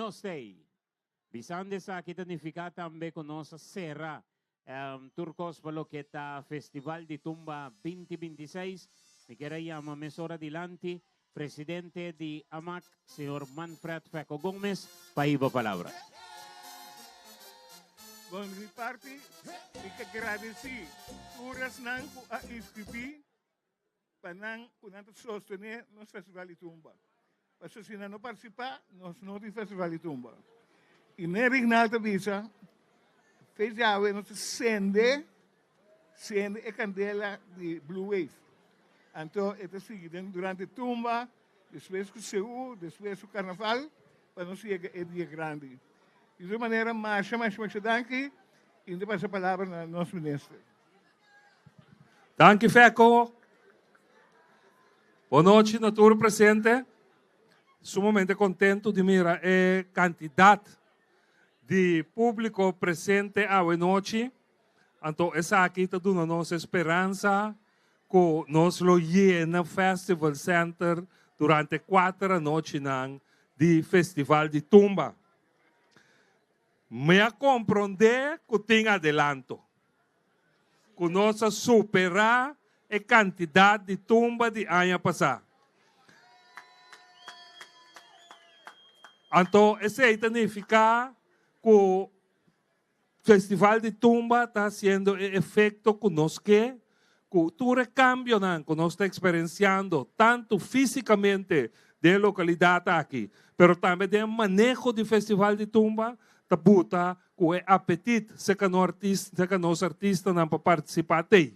Nostay. Bisande sa kita nificata ambe con nossa serra. Turcos palo kita Festival de Tumba 2026. Me queda llama mesora adelante, presidente de AMAC, señor Manfred Feco Gómez, para iba palabra. Bom, de parte, ik agradeci horas nang a inscrevi para nang kunanto sostener nos Festival de Tumba. Para se não participar, nós não tem Festival de Tumba. E nem Rinaldo Visa, fez já o nosso sende a candela de Blue Wave. Então, é seguido durante Tumba, depois o seu, depois o Carnaval, para nós chegar é dia grande. De uma maneira, mais danke, e ainda passa a palavra ao nosso ministro. Danke, Feco. Boa noite, Natura presente. Sumamente contento de mirar a quantidade de público presente hoje. Então, essa aqui está dando nossa esperança que nós lo llena Festival Center durante 4 noites de Festival de Tumba. Me compreender que tem adelanto. Que nós superar a quantidade de tumba de ano passado. Então, isso significa que o Festival de Tumba está sendo efeito que nós que todo cambio que nós estamos experienciando, tanto fisicamente da localidade aqui, mas também do manejo do Festival de Tumba, tabuta com o apetite se que nós artistas não para participar daí.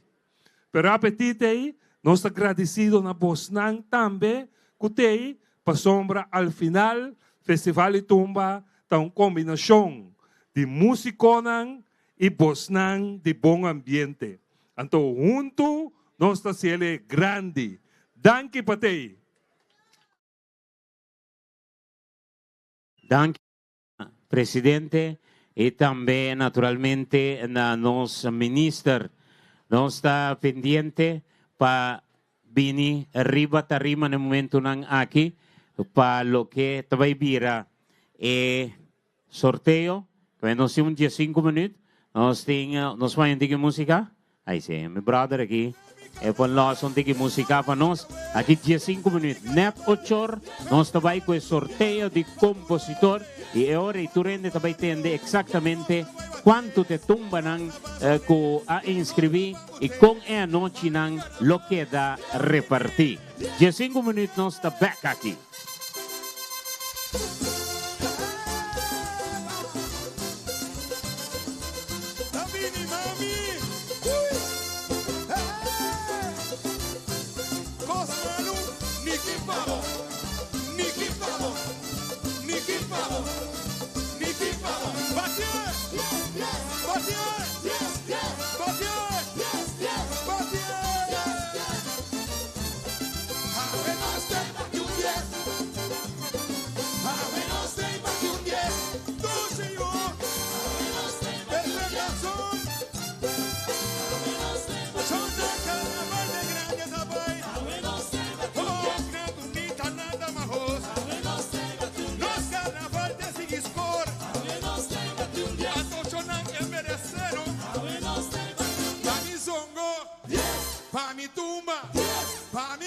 Pero o apetite aí, nós estamos agradecidos na Bosnan também, que tem para sombra ao final, Festival de Tumba está uma combinação de musiconan e Bosnan de bom ambiente. Então, junto, nós estamos sendo grande. Danke para ti. Danke, presidente, e também, naturalmente, nosso ministro. Nós está pendente para vir arriba tarima no momento nang aqui, para lo que vai vira sorteio, que nós temos 15 minutos, nós vamos ter música. Aí sim, meu brother aqui, por nós vamos ter música para nós, aqui 15 minutos, net 8 horas, nós vai com o sorteio de compositor, e agora tu rende também entende exatamente quanto te tumba com a inscrever e com a noite lo que dá repartir. 15 minutos nós está back aqui.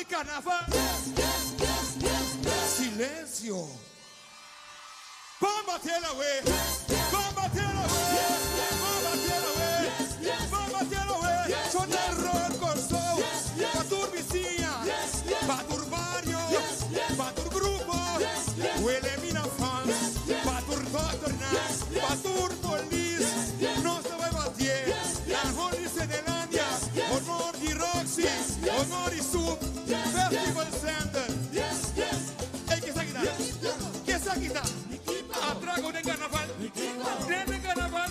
Carnaval. Silencio. Vamos bater la way. Vamos bater la way. Vamos bater la way. Vamos bater la way. Son el rock con soul. Pa' tu vizinha. Pa' tu barrio. Pa' tu grupo. Huele mina fans. Pa' tu doctornas. Pa' tu police. No se va a bater. La Holly Sedelandia. Honor di Roxy. Honor di Sub. Festival Center. Hey, ¿qué es aquí? ¿Qué es aquí? Atrago de carnaval. De carnaval.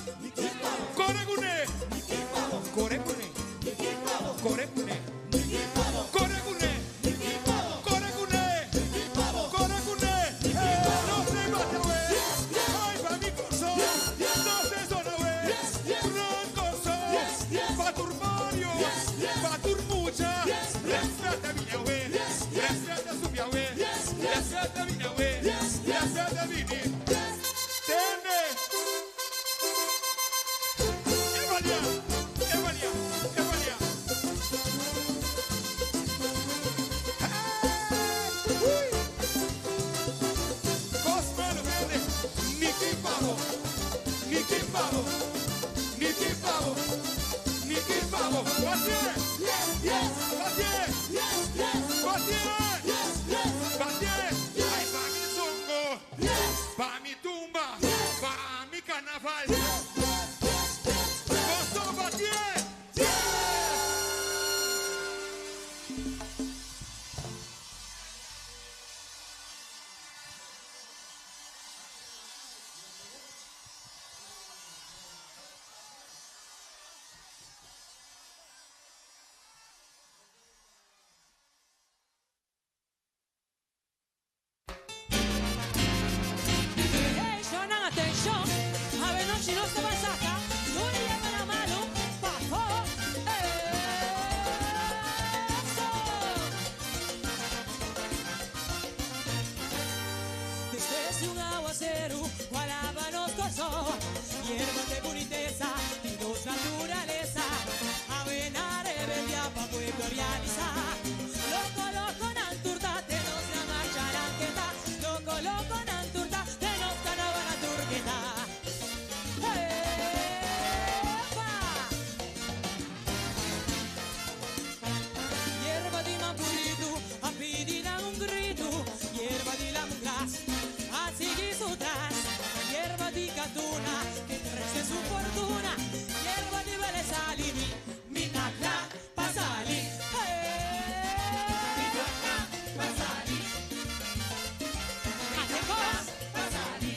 Coregune. Coregune. Coregune. Coregune. Coregune. Coregune. No se bate, güey. Ay, pa' mi corso. No se zona, güey. Ron corso. Pa' tu barrio. Pa' tu mucha. Respeta mi güey. Respeta su mi güey. Respeta mi güey. Respeta mi Pavo, Nicky Pavo, Nicky Pavo, Nicky Pavo. Batiere, batiere, batiere, batiere. Ay, pa' mi zongo, pa' mi tumba, pa' mi carnaval. Costo batiere. Atención, a ver, no, si no se va a sacar, no le llaman a mano, pa' favor, desde un aguacero, gualaba nos gozó, hierbas de boniteza, dinos naturaleza, avena rebeldia pa' pueblo realizar, loco, loco, nanturta, te nos la marcha ranqueta, loco, loco, nanturta, te nos ganaba la turqueta. Hierba di mampuritu, apidina un grito, hierba di lamuglas, así su tras, hierba di catuna, que crece su fortuna, hierba di belle salimi, mi nacla, pasali, mi nacla, pasali, atecos, pasali,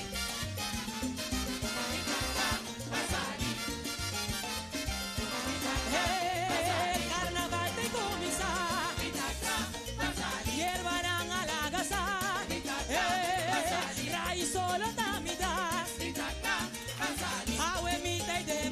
mi nacla, pasali, carnaval te comienza, hierba a la casa, rai solo tamidas, awe mi te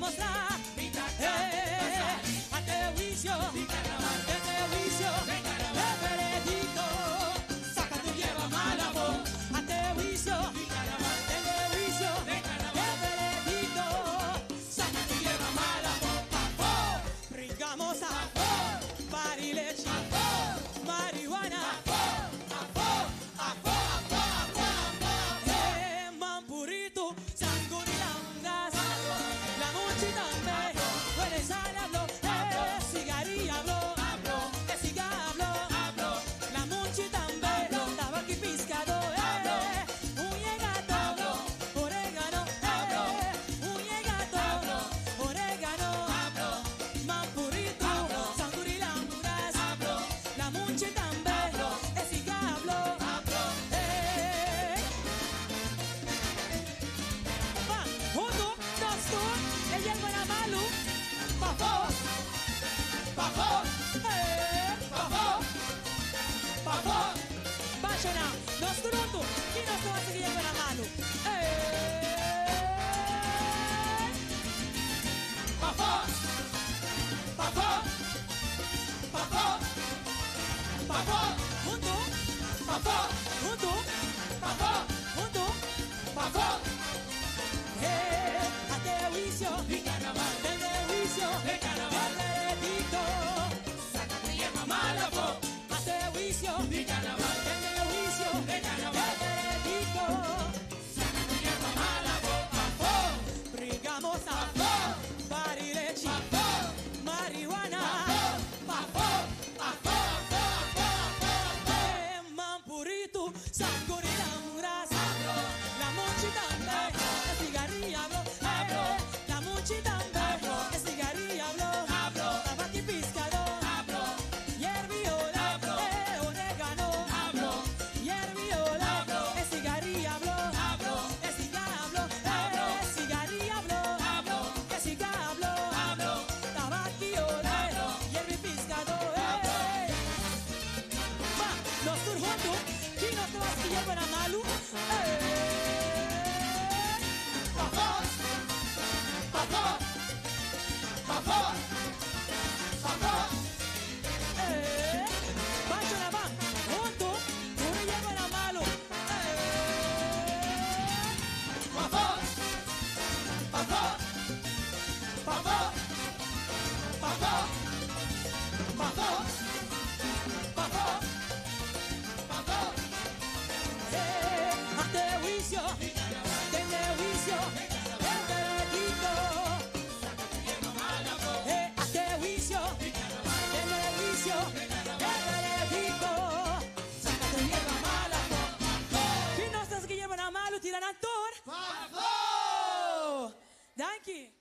Danke.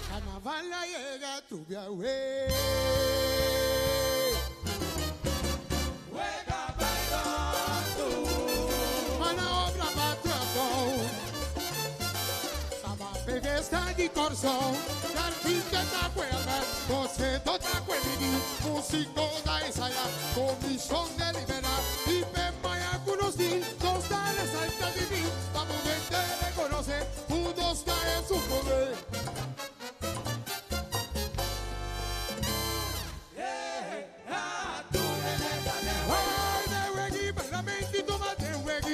Carnaval la llega tu viaje. Juega bailando. Mana obra batendo. Sama bevesta di corso. Carpinta da quella. Você toda quella. Músico da ensaya. Comisión de liberar. Y pemaya conocí. Dos tales alta de mí. Vamos a te reconoce. Unos caen su poder.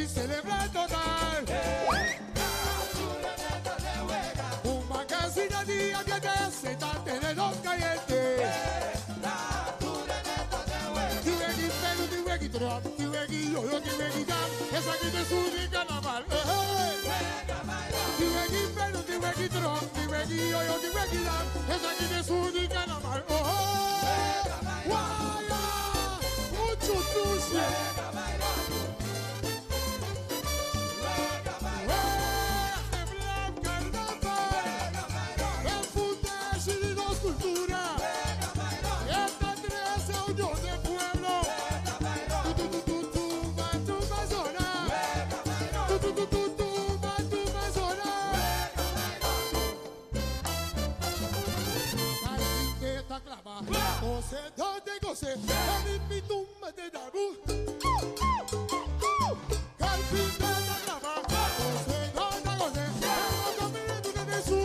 Celebrar total. Un magazine día que te sentaste de los calientes. Tiwegi pelu, tiwegi drum, tiwegi yo, tiwegi jam. Es aquí de su carnaval. Tiwegi pelu, tiwegi drum, tiwegi yo, tiwegi jam. Es aquí de su carnaval. Guaya, mucho dulce. Você donde goce, en mi tumba de dabu. Carpinta da grava, você donde goce, en la domina de su.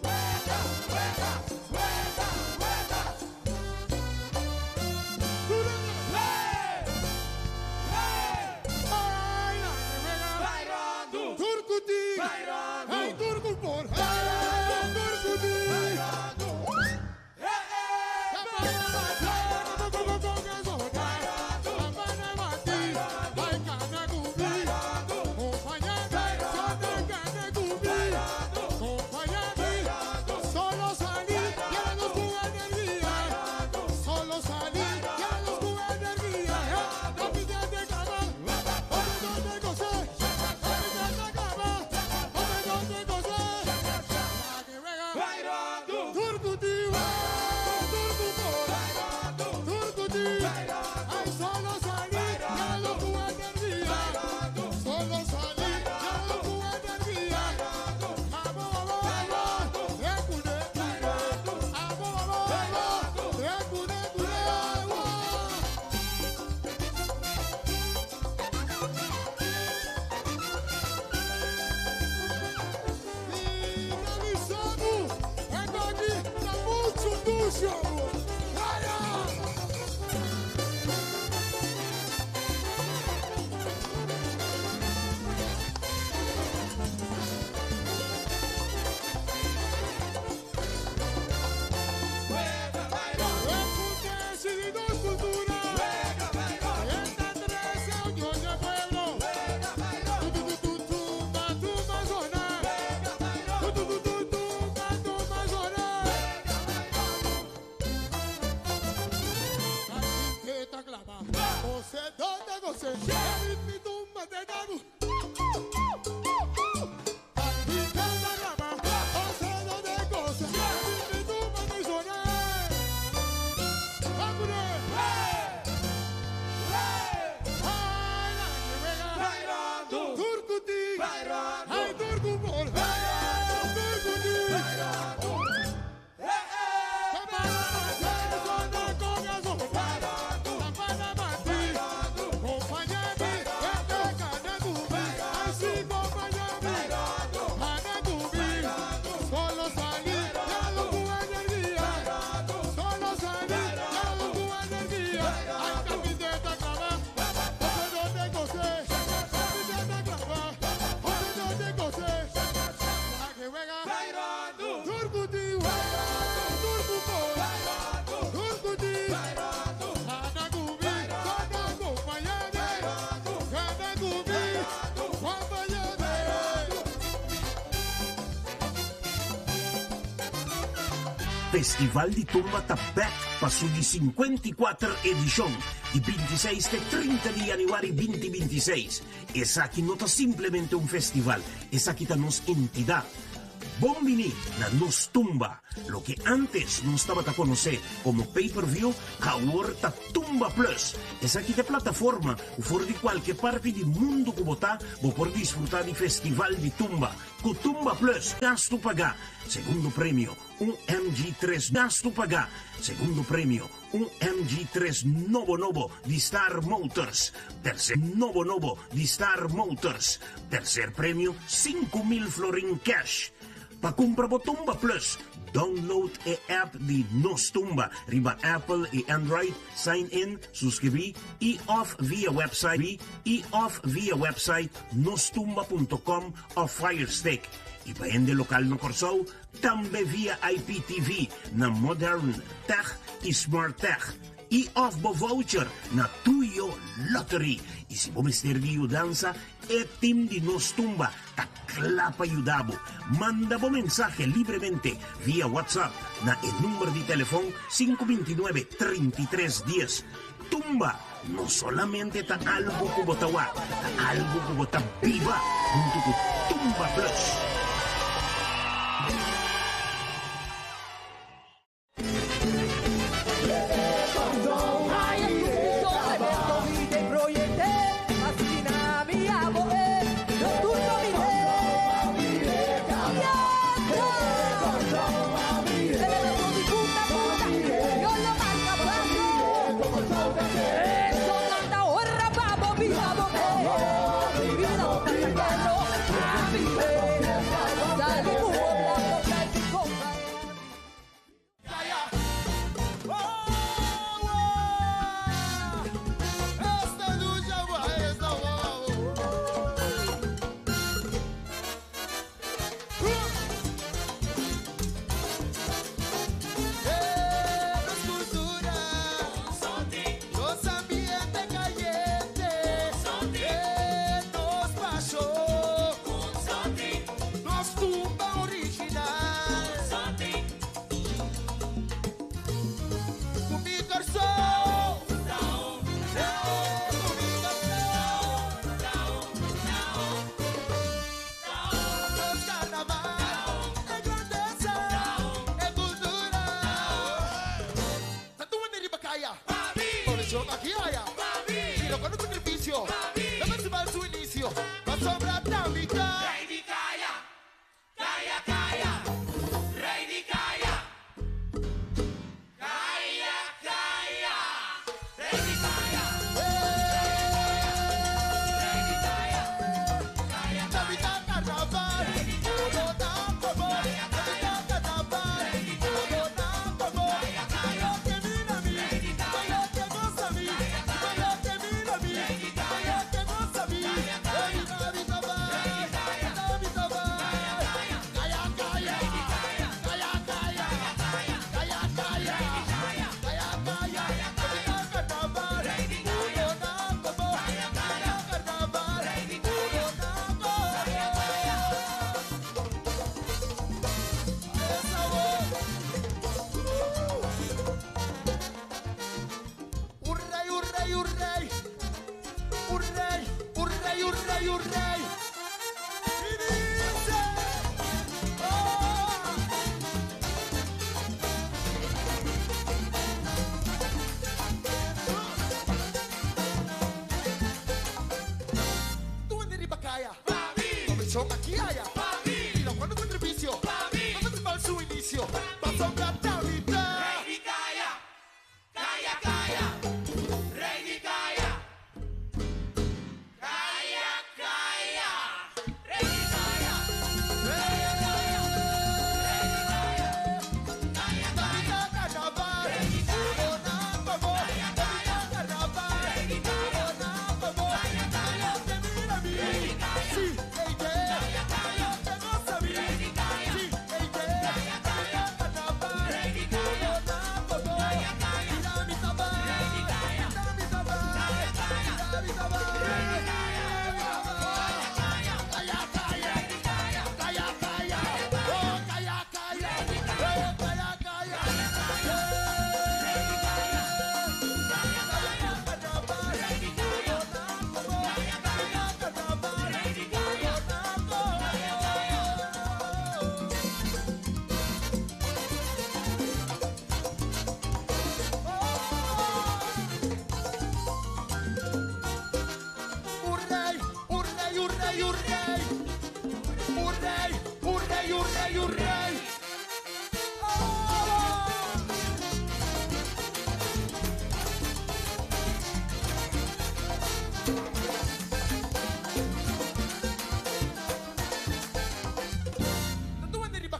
Vuelta, vuelta, vuelta, vuelta. Ay, la nevera, bailando. Turcuti, bailando. Ay, Turcupor, bailando. Turcuti, bailando. Festival de Tumba Tabak para su 54 edición de 26 de 30 de januario 2026. Esa aquí no está simplemente un festival, esa aquí está nuestra entidad. Bombini na nos Tumba, lo que antes no estaba a conocer como pay-per-view, ahora está Tumba Plus. Esa aquí de plataforma, o for de cualquier parte del mundo que vos por disfrutar del Festival de Tumba. Con Tumba Plus, gasto pagar. Segundo premio, un MG3 gasto pagar. Segundo premio, un MG3 novo de Star Motors. Tercer novo de Star Motors. Tercer premio, 5.000 florin cash. Para comprar Tumba Plus, download a app de Nos Tumba, riba Apple y Android, sign in, suscribir y off via website nostumba.com o Firestick. Y para el local no Corsou, también via IPTV, na Modern Tech y Smart Tech. Y off voucher na Tuyo Lottery. Y si vos me serviu danza, el team de Nos Tumba ta clapa ayudabo. Manda vos mensaje libremente vía WhatsApp na el número de teléfono 529-3310. Tumba no solamente está algo que botawa, está algo que bota viva junto con Tumba Plus.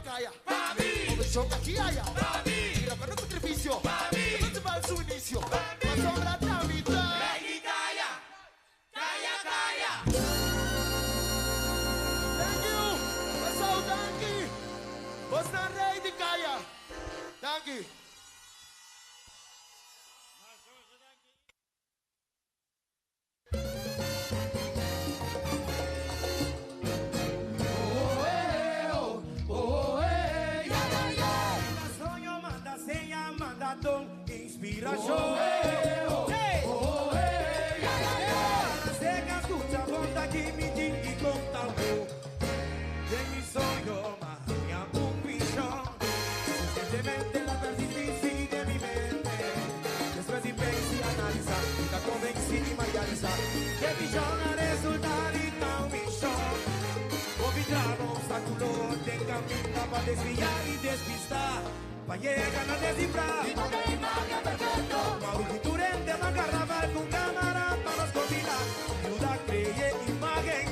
calla. Comisión aquí haya. Mira, con un sacrificio. Que no se va a su inicio. Pasó la Navidad. Thank you. Pasó, thank you. Vos na rey de calla. Thank you. Inspiración. Seca escucha bonda que mi dingi conta de mi sueño magia un pichón. Recientemente la persistencia de mi mente. Después de pensar y analizar, la convencí y materializar. Que pichón a resultar y tan pichón. Olvidado obstáculo de camino para desviar y despistar. Pa' llegar a descifrar y no te imagen perfecto. Mauricio Turente, man carnaval con cámara para los combinar. Duda cree imagen.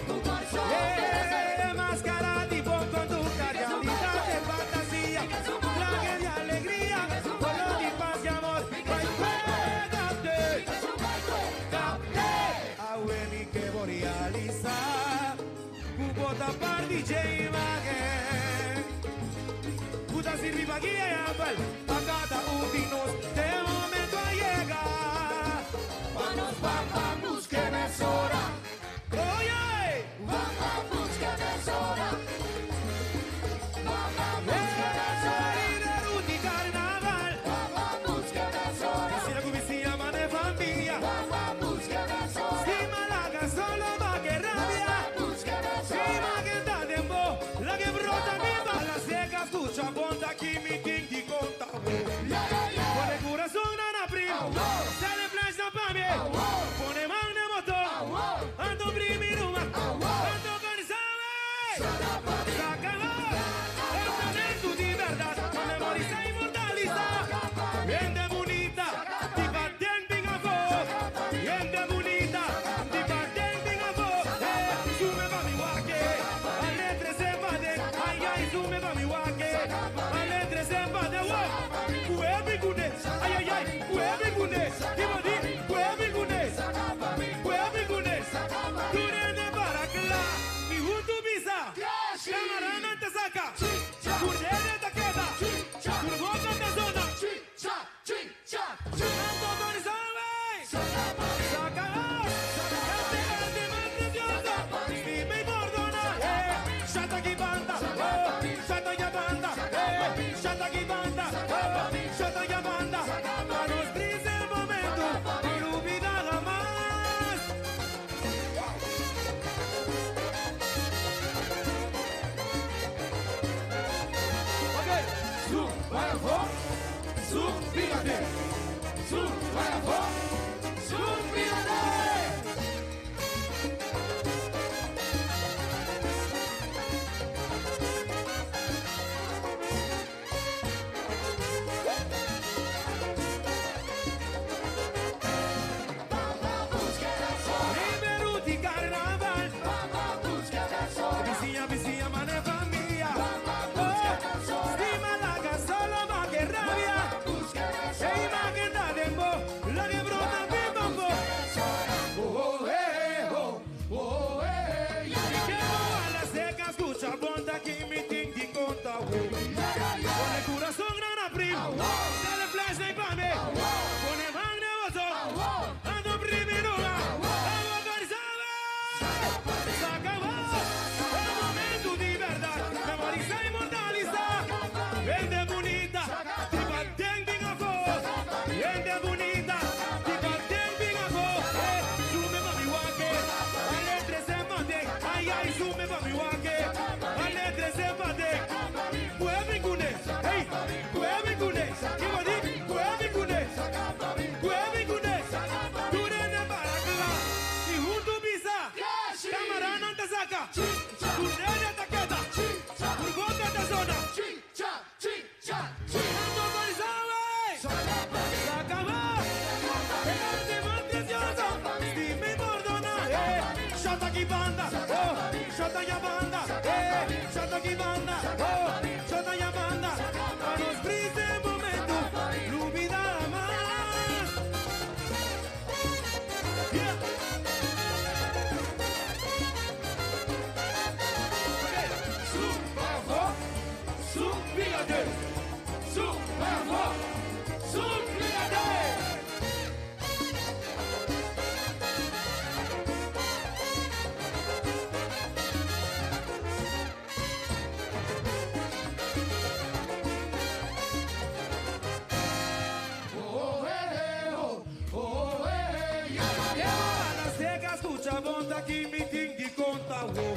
Máscara tipo conducta, realidad de fantasía. Traje de alegría, color y paz y amor. Pégate, capté. Aue mi que voy a realizar. Cubota para DJ imagen. Sirvi pa' guiar a cada uno de momento a llegar. Vamos, vamos, que me es hora. Oye, vamos, que me es hora. Vamos, que me es hora. Y de Ruti Carnaval. Vamos, que me es hora. Si la cubicilla mane familia. Vamos, que me es hora. Si Malaga solo va que rabia. Vamos, que me es hora. Si Magenta Dembo, la que brota mi bala seca, escucha bonda aquí mi ting di conta. Con el corazón nana primo. Sale flash na pa' mí. Pone man de motor. Ando primi ruma. Ando con sabe. Sácalo. El talento de verdad. Con memoriza inmortaliza. Bien de bonita. Tipa den a voz. Bien de bonita. Tipa den a voz. Sume pa' mi guaque. A letre se va de. Ay, ay, sume pa' mi guaque. A letre se va de. Whoever goodness. Ay, ay, ay. Whoever goodness. Whoever goodness. Whoever goodness. Turene para acá. Mi junto visa. Camarana te saca. Curdele te queda. Curvoca te zona. Ando con sabe. Sácalo. Este más precioso. Si me perdona. Shata aquí banda. Shata ya banda. Shata aquí banda. Shata ya banda. Para nos triste el momento. No olvidar jamás. Ok. Su para vos. Su pígate. Su para vos. Su pígate. Liberuti Carnaval. Vicía, mane familia. Si Malaga solo va que rabia. Súplicate, súplicate. La seca escucha bonta que me tingi conta wo.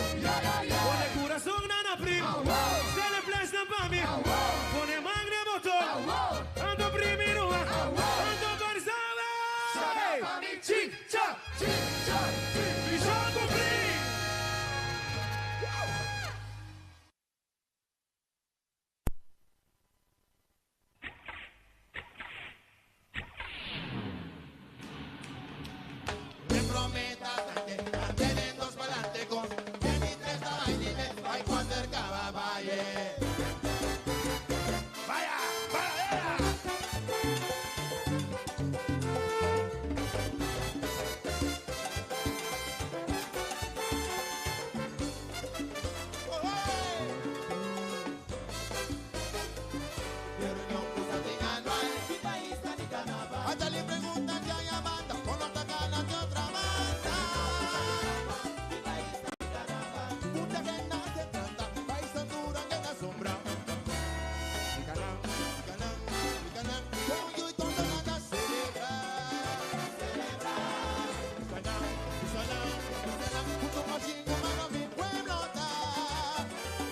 Pone corazón nana prim. Se le plesta pa mi. Pone magre motor. Ando primero. Ando barzaba. Chic cha. Y yo compré. Me prometas antes dos pa'lante con bien y tres y dime, ay, cuando el cababaye. Vaya, vaya. Hasta le preguntan que haya banda con los tacanas de otra banda. Mucha gente se trata, país Honduras que la sombra. Mi canal, con yo y con ganas celebrar. Mi canal, junto a Machingo, mano, mi pueblo está.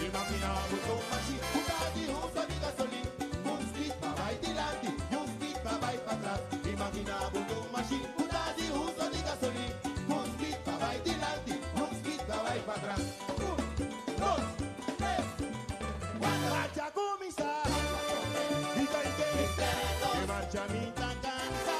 Imagina, junto a Machingo, Bugatti, un sol y gasolina. Un speed pa' bailar y un speed pa' bailar para atrás. Imagina, junto a Machingo, Bugatti, un sol y gasolina. Un speed pa' bailar y un speed pa' bailar para atrás. 1, 2, 3, 4. Marcha comisar. Y que marcha mi tan cansa.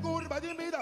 Curva de vida,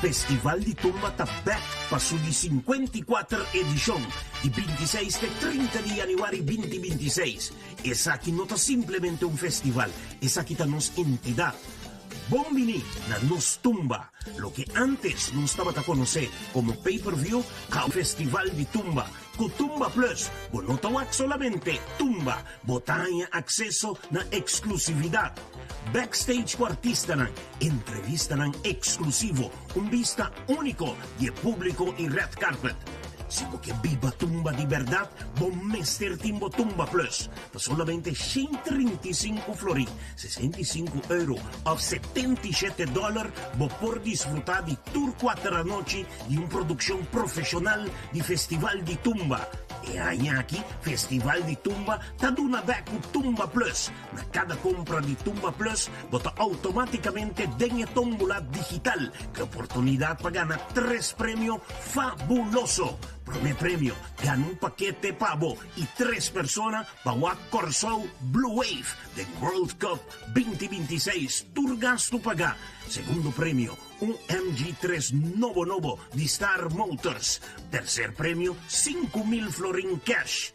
Festival di Tumba Tabak pa su di 54 edition di 26 e 30 di Januari 2026. Esa aquí no ta simplemente un festival, esa aquí ta nos entidad. Bombini na Nos Tumba, lo que antes no estaba a conocer como pay-per-view, kao Festival di Tumba, con Tumba Plus, no tawag solamente Tumba, botanya acceso na exclusividad. Backstage ko artista ng entrevista ng eksklusivo, un vista único de público en red carpet. Si porque viva Tumba de verdad, bon Mr. Timbo Tumba Plus, por solamente 135 florins, 65 euro o 77 $, bo por disfrutar de tour 4 noche de una producción profesional de Festival de Tumba. E aquí, Festival de Tumba, ta duna back Tumba Plus. Na cada compra de Tumba Plus, bota automáticamente dengue tómbola digital, que oportunidad para ganar 3 premios fabuloso. Primer premio, gana un paquete pavo y 3 personas para Corso Blue Wave de World Cup 2026. Tour gasto paga. Segundo premio, un MG3 Novo de Star Motors. Tercer premio, 5,000 florin cash.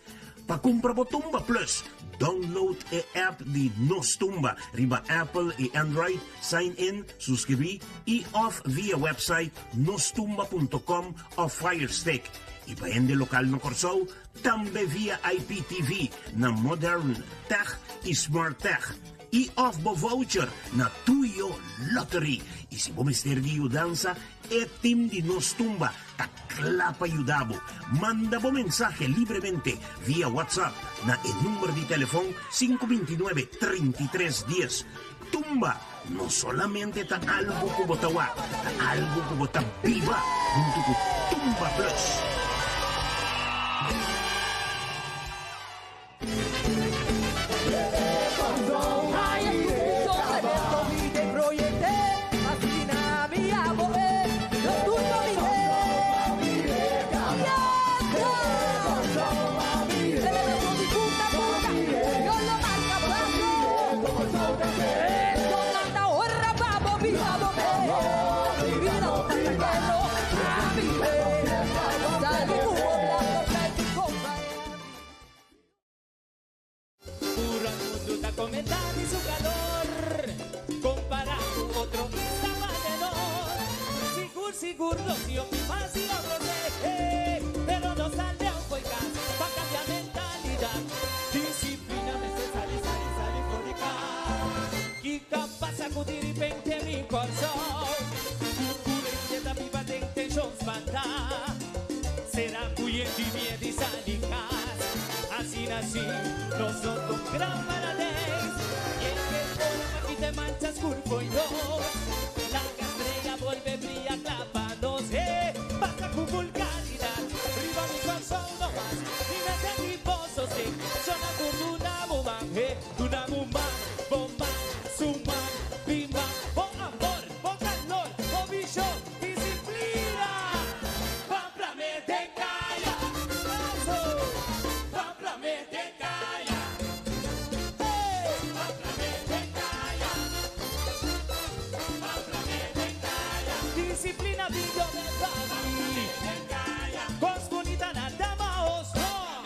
Pa compra Tumba Plus, download e app de Nos Tumba, riba Apple e Android, sign in, suscribir y off via website nostumba.com o Firestick. Y paende local no Corso, tambe via IPTV na Modern Tech y Smart Tech. e off-bo voucher na Tuyo Lottery. E se bom mister de dança, é team de Nos Tumba, taklapa ayudabo. Manda bo mensaje libremente via WhatsApp na el número de teléfono 529-3310. Tumba no solamente está algo que botawa, algo que bota viva junto con Tumba Plus. Comentar y su calor comparado con otro estaba menor. Sigur, los tíos más y otros pero no sale a un podcast para cambiar mentalidad. Disciplina necesaria, sale fórica. Y capaz sacudir y 20 mi corazón. Cultura inquieta, viva de intentions banda. Será cuyen y miedo y salicas. Así nací, nosotros gran paradero. Te manchas curvo y dos. La estrella vuelve brilla clavándose. Basta con vulgaridad. Arriba mi corazón no más. Dime de mi pozo se suena como una bomba. Una bomba, bomba, suma, bimba. Con amor, con calor, con visión, disciplina. Pampla me te calla. Eso. Pampla me te calla. Disciplina video de Bali. Cos bonita na dama osno.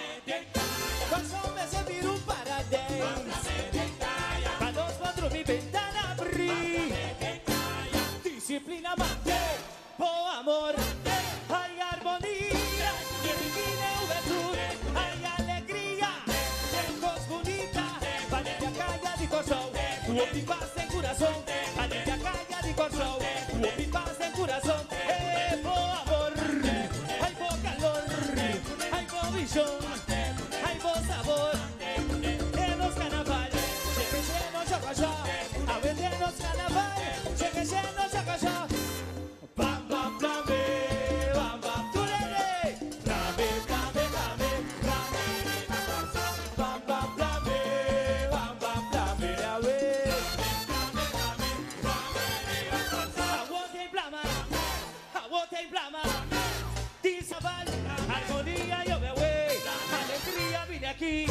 Cos hombre se virun para dance. Palos cuatro mi ventana abrí. Disciplina mate. Oh amor. Hay armonía. Y en juventud. Hay alegría. Cos bonita. Valeria calla di corazón. Tu paz en corazón. Valeria calla di corazón. Tu paz en corazón. Po amor. Hay po calor. Hay po visión. Hay po sabor. En los carnavales. Lleguemos a casa. A ver en los carnavales. Lleguemos a casa. Bam, bam, bam, bam, bam, tú le re. Blame, blame, blame, blame. Bam, bam, blame, bam, bam, blame, a ver. Aguante y blama. Disabal, armonía yo me voy. Alegría vine aquí.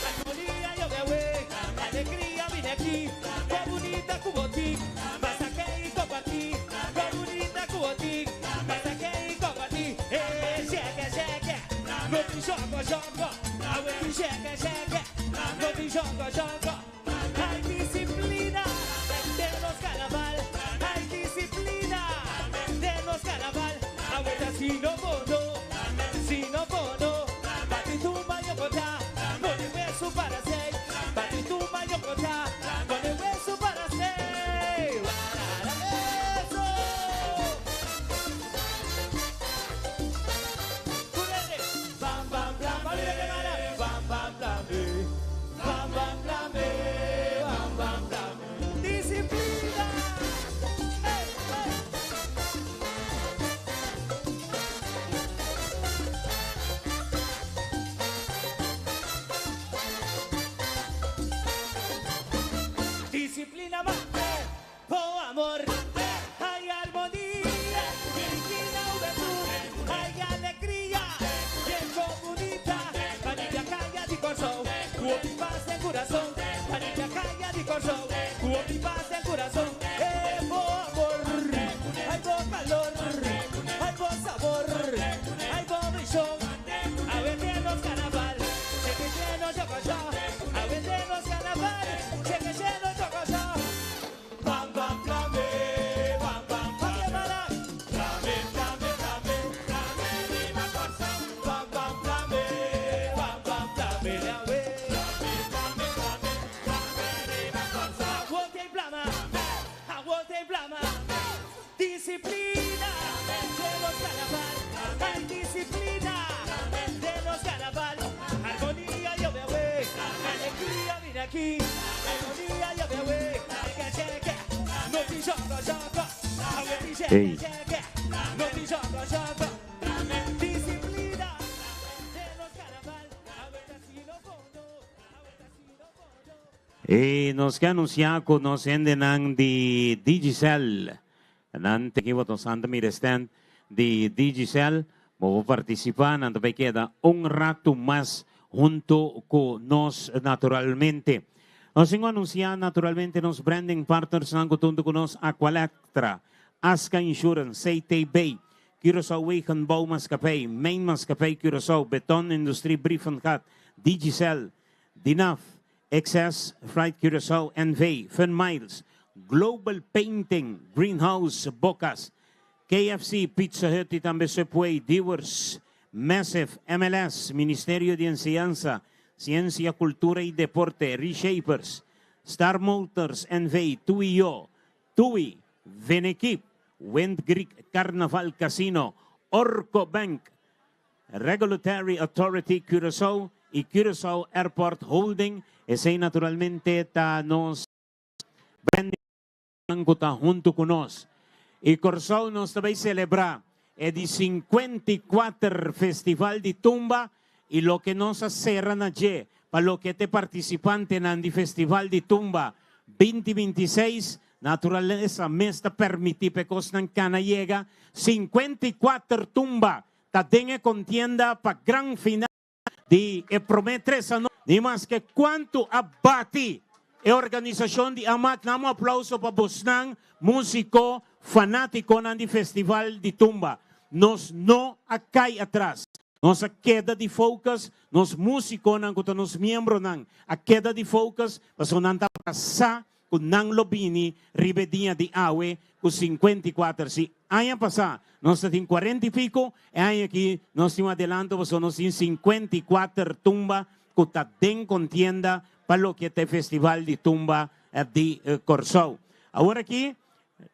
Armonía yo me voy. Alegría vine aquí. Qué bonita cuboti. Vas a que y compartir. Qué bonita cuboti. Vas a que y compartir. Shake. No te shongo. I will be shake. No te shongo. Hay disciplina de los carnaval. Hay disciplina de los carnaval. Abuela si no bono. Bati tu mayo kota. Pone hueso para seis. Bati tu mayo kota. Pone hueso para seis. Eso. Bam bam blam. Bam bam blam. Bam bam blam. Bam bam blam. Disciplina. Hey. No te llama, disciplina de los carnaval. A ver si lo fondo, a ver si lo fondo. Nos que anunciar ko nos ende ng di Digicel. Nan tekiwa to Santa Mirestand di Digicel. Mo participar nanto pa queda un rato más junto con nos naturalmente. Nos anunciar naturalmente nos branding partners ng kutunto con nos Aqualectra, Aska Insurance, CTB, Curaçao Waken Bau Mascapay, Main Mascapay Curaçao, Beton Industry Brief and Cut, Digicel, Dinaf, Excess, Flight Curaçao, NV, Fun Miles, Global Painting, Greenhouse, Bocas, KFC, Pizza Hut y también Subway, Dewars, Massive, MLS, Ministerio de Enseñanza, Ciencia, Cultura y Deporte, Reshapers, Star Motors, NV, TUIO, TUI, Venekip, Wind Greek Carnaval Casino, Orco Bank, Regulatory Authority Curaçao y Curaçao Airport Holding. Ese naturalmente nos branding junto con nos. Y Curaçao nos também celebrar el 54 Festival de Tumba y lo que nos cerran allí para lo que te participante en el Festival de Tumba 2026. Naturaleza mesta permitir pecos ng cana llega 54 tumba tadengue contienda pa gran final di prometre sa no di mas que cuanto abati e organización di amat namo aplauso pa busnang musiko fanático ng di festival di tumba nos no acay atrás nos queda de focus nos músico ng kuta nos miembro ng a queda de focus pasonanta pasa kung nang lobini, ribedinha de awe, com 54. Si ayan pasa, nós temos 40 e pico, e ayan aqui, nós temos adelanto, nós temos 54 tumba, que está den contienda para lo que é festival de tumba de Curaçao. Agora aqui,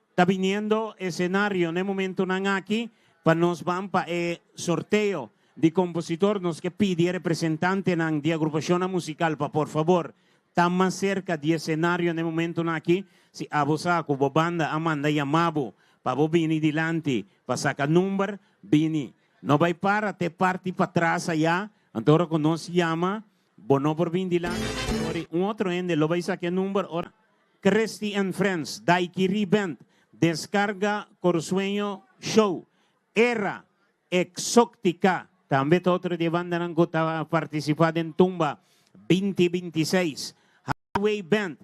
está viniendo escenario, no momento nang aqui, para nos van para sorteo de compositor, nos que pide representante nang de agrupación musical, para por favor, está más cerca de escenario en el momento aquí, si abosaco, banda, amanda yamabo, para vini dilante, para sacar número, vini. No va para te parte para atrás allá, entonces no se llama, bono por vini dilante, un otro ende, lo vais a sacar número, ahora, Christy and Friends, Daikiri Band, Descarga Corsueño Show, Era, Exótica, también otro de banda que está participando en Tumba 2026, Highway Band,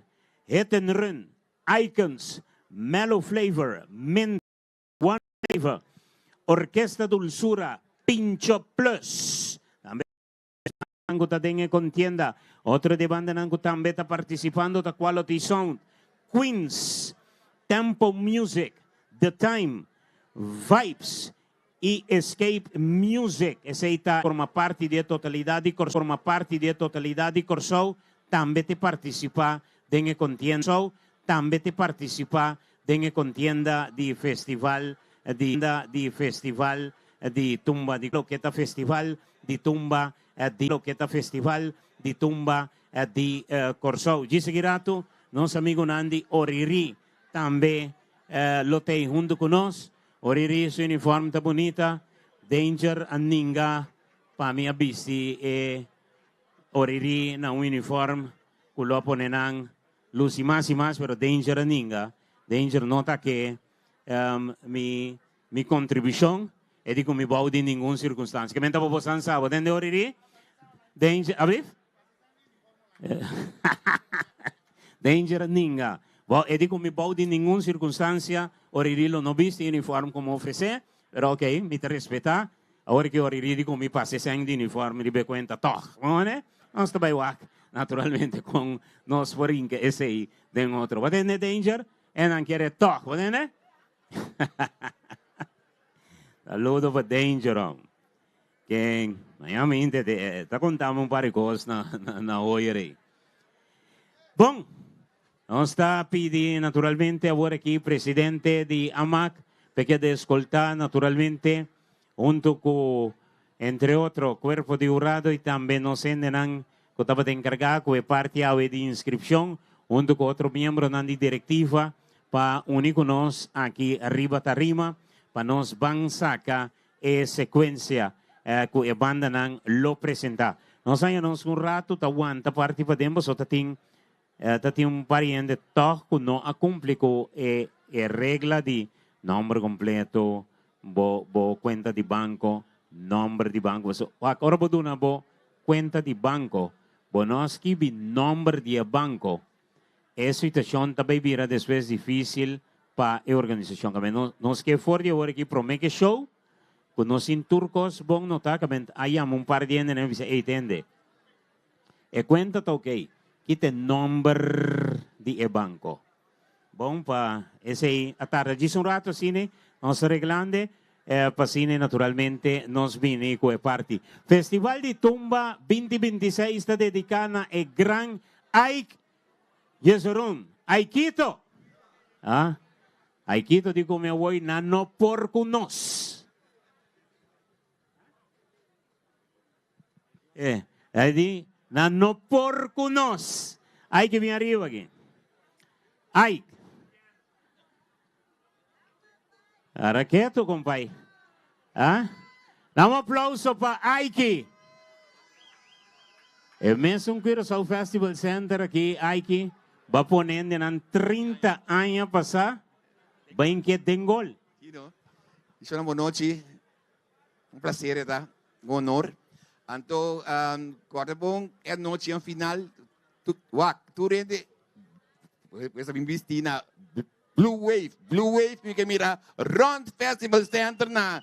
Hit and Run, Icons, Mellow Flavor, Mint, One Flavor, Orquesta Dulzura, Pincho Plus. También en contienda. Otro de banda que también está participando de Quality Sound. Queens, Tempo Music, The Time, Vibes y Escape Music. Ese forma parte de totalidad de Curaçao. Forma parte de totalidad de Curaçao. También te participa en contienda. También te participa en contienda de festival de festival de tumba de loqueta festival de tumba de loqueta festival de tumba de Curaçao. Dice Girato, nos amigo Nandi Oriri también lo te junto con nos. Oriri su uniforme ta bonita, Danger Aninga, pa mi abisti e Oriri na uniforme, kulo ponenang lusi mas y mas, pero Danger Aninga, Danger nota que mi contribución e di mi bau di ningún circunstancia. Que menta po posan sábado, ¿dende Oriri? Danger, abrir? Danger Aninga. E di mi bau di ningún circunstancia, Oriri lo no viste uniforme como ofrecer, pero ok, mi te respeta. Ahora que Oriri di mi pase sang di uniforme, ribe cuenta, toch, ¿no? Non sta by wak, naturalmente, con nos forinke ese den otro. Wat is Danger? En dan quiere toch, wat is Saludo para Danger. Que, mayamente, te contamos un par de cosas na hoy. Bom, nos está pidiendo naturalmente ahora aquí presidente de AMAC, porque de escoltar naturalmente, junto con, entre otros, cuerpo de jurado y también nos endenan, que estaba encargado de parte de inscripción, junto con otro miembro de la directiva, para único nos aqui arriba tarima, para nos van saca sequência que a banda não lo presenta. Nós ainda um rato tá aguanta parte para dentro, só tem pariente que não cumpre com a regra de nome completo, bo conta de banco, nome de banco. So, agora vou dar uma conta de banco, bo nós que nome de banco. Essa situação também vira depois difícil para a organização. Nós que for de agora aqui promete show, quando nós em turcos bom notar que aí há par de gente não entende. E conta tá ok, que tem nome de banco. Bom para esse aí a tarde diz rato assim, nós arreglando para cine naturalmente nós vini com a parte. Festival de Tumba 2026 está dedicado a gran Ike Yesurun, Aikito. Ah, Aikito digo me voy na no porco nos. Aí na no porco nos. Ai que vem arriba aqui. Ai. Ara quieto, compadre. Ah? Dá um aplauso para Aiki. É mesmo que o Festival Center aqui, Aiki. Va ponendo em 30 anos passar, bem que tem gol. Isso é uma noite, prazer, tá? Um honor. Então, agora bom, é noite em final. Tu rende, essa bem vestina, Blue Wave, que mira, Round Festival Center na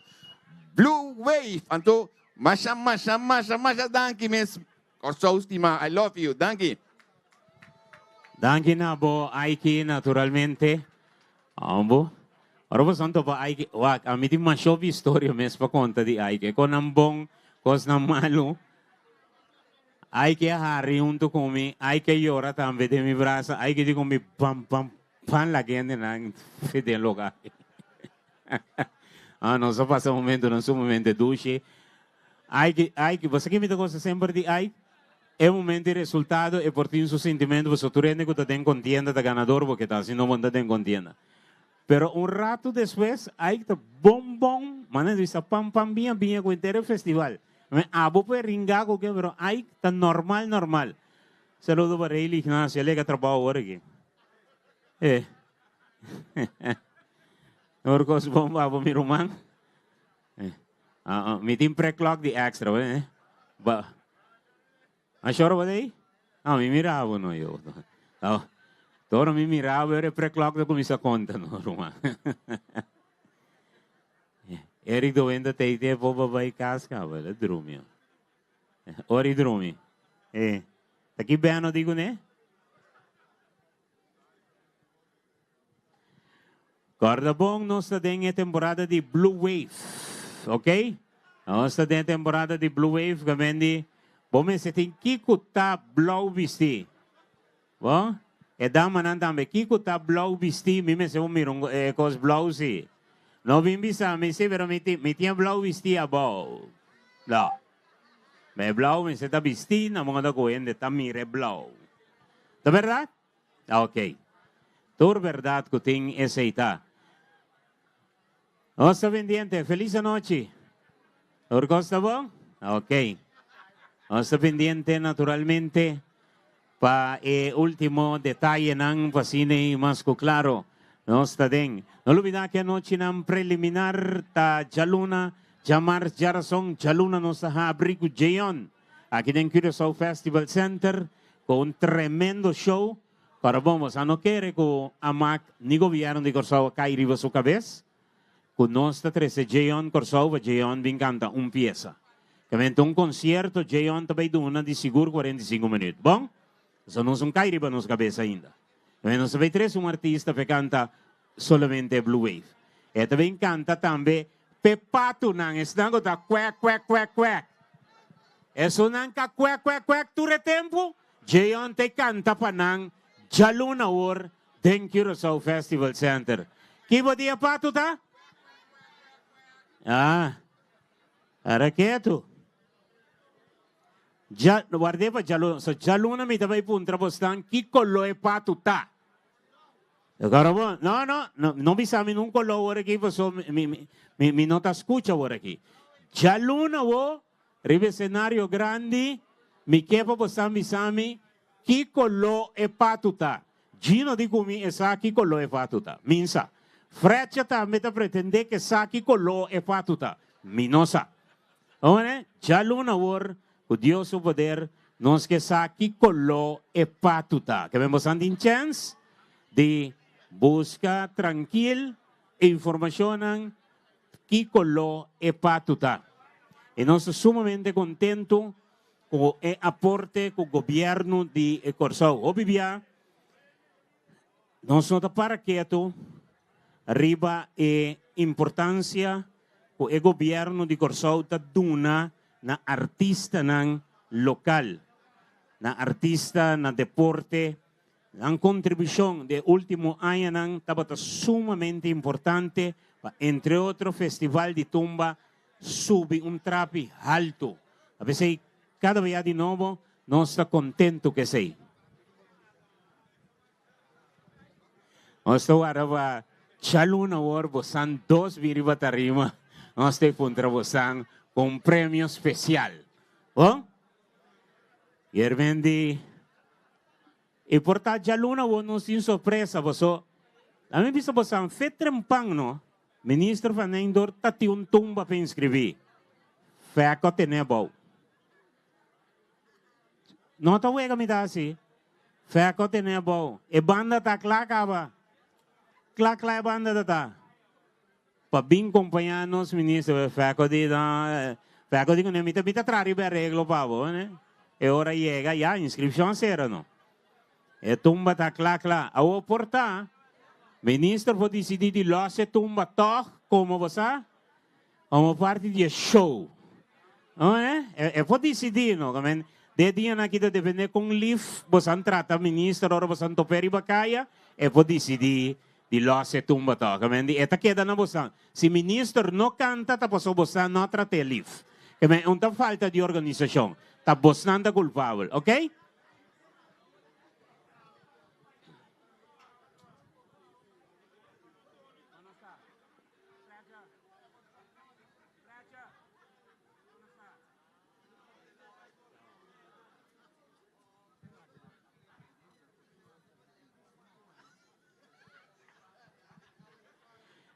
Blue Wave. Então, masha, danke mesmo. Corso estima, I love you, danke. Danke na bo Aiki naturalmente. Ambo. Ora po santo pa Aiki. Wag, amiti mashobi istorya mes pa konta di Aiki. Ko nambong, kos na malo. Aiki hari unto kumi. Aiki yora tambe de mi brasa. Aiki di kumi pam lagyan ng fidel lugar. Não só passa momento, não só momento de duche. Aiki, você que me tocou sempre de Aiki? É o momento de resultado e por ti su sentimento, você tu rende que tu tem contienda de ganador porque está assim não manda tem contienda. Pero um rato depois, aí tá bom, mano, diz pam bem com inteiro festival. Me abo per ringar com que, pero aí tá normal. Saludo para ele, Ignacio, ele que trabalha agora aqui. Orcos bom abo mi romang. Mi team pre-clock di extra, ba. Achou ba daí? Me mirava no eu. Todo me mirava, era pre-clock da comissa conta no Roma. Eric doendo teite po babay casca, wala drumio. Ori drumi. Aqui bem não digo né? Corda bom, nós estamos em temporada de Blue Wave, ok? Nós estamos em temporada de Blue Wave, que bom, você tem que escutar Blue Visti. Bom? E dama nan também, que escutar Blue Visti, me se umiram com os Blue si. Não vim bisa, me se pero me tinha Blue Visti abo. Não. Me Blue, me se tá Visti, na mga da kuende, tá mire Blue. Tá verdade? Ok. Tur verdade que tem essa ita. Nossa pendiente, feliz noite. Orgulho bom? Ok. Nossa pendiente naturalmente para el último detalle ng pasine mas claro. Nos taden. No olvidar que anoche ng preliminar ta Jaluna, Jamar Jarasong, Jaluna nos abrigo Jayon. Aquí en Curaçao Festival Center con un tremendo show. Para vamos, a no quiere que amak ni gobierno de Curaçao cairiba su cabeza. Con nuestra 13 Jayon Curaçao, Jayon vincanta un pieza. Que un concierto, Jayon também duna de seguro 45 minutos. Bom? Só não são cairiba nos cabeça ainda. Nós também três artista que canta solamente Blue Wave. E também canta também Pepato nang esnang ta quack. Eso nang ka quack ture tempo. Jayon te canta pa nang Jaluna or den Curaçao Festival Center. Kibo dia pato ta? Era quieto. Guardei para Jaluna, so Jaluna mi também puntra bostan, que colo é pato tá. Agora, não bisami num color aqui, pessoal, me não tá escucha por aqui. Já luna wo, ribe cenário grande, me quepa posam bisami, que color é patuta. Gino digo mi, essa que color é patuta. Minsa. Frecha também tá pretender que essa que color é patuta. Minosa. Olha, já luna wo, o Deus o poder, nós que essa que color é patuta. Que vemos andin chance de busca tranquilo informação que color é patuta. E nós estamos sumamente contentos com o aporte que o governo de Corsau. Obvia, nós não estamos para quieto, arriba a importância que o governo de Corsau está dando na artista local, na artista, na deporte. La contribución de último año estaba sumamente importante, entre otros festival de tumba sube un trapi alto. A veces cada día de nuevo no está contento que sea. Nós ahora chaluna hora bosan 2 viriba tarima, nós te contra bosan con premio especial. ¿Oh? Y vendi e portanto, já luna não sin surpresa, você. A mim bisa você fez trempang no. Ministro Vanendor tati tumba para inscrever. Feco tenebol. Não tá uega me dá assim. Feco tenebol. E banda tá clacava. Clacla é banda tá. Para bem acompanhar nos ministros, feco de que nem mita trari bem reglo pavo, né? E hora chega já inscrição será não. E tumba tá clá. A o porta, ministro pode decidir de lá se tumba toch, como você, como parte de show. Não é? É pode decidir, não? De dia na kita depende com livro, você trata ministro, ou você toperi bacaia, é pode decidir de lá se tumba toch. E tá queda na você. Se ministro não canta, tá passou você não trata livro. É uma falta de organização. Tá você não culpável, ok?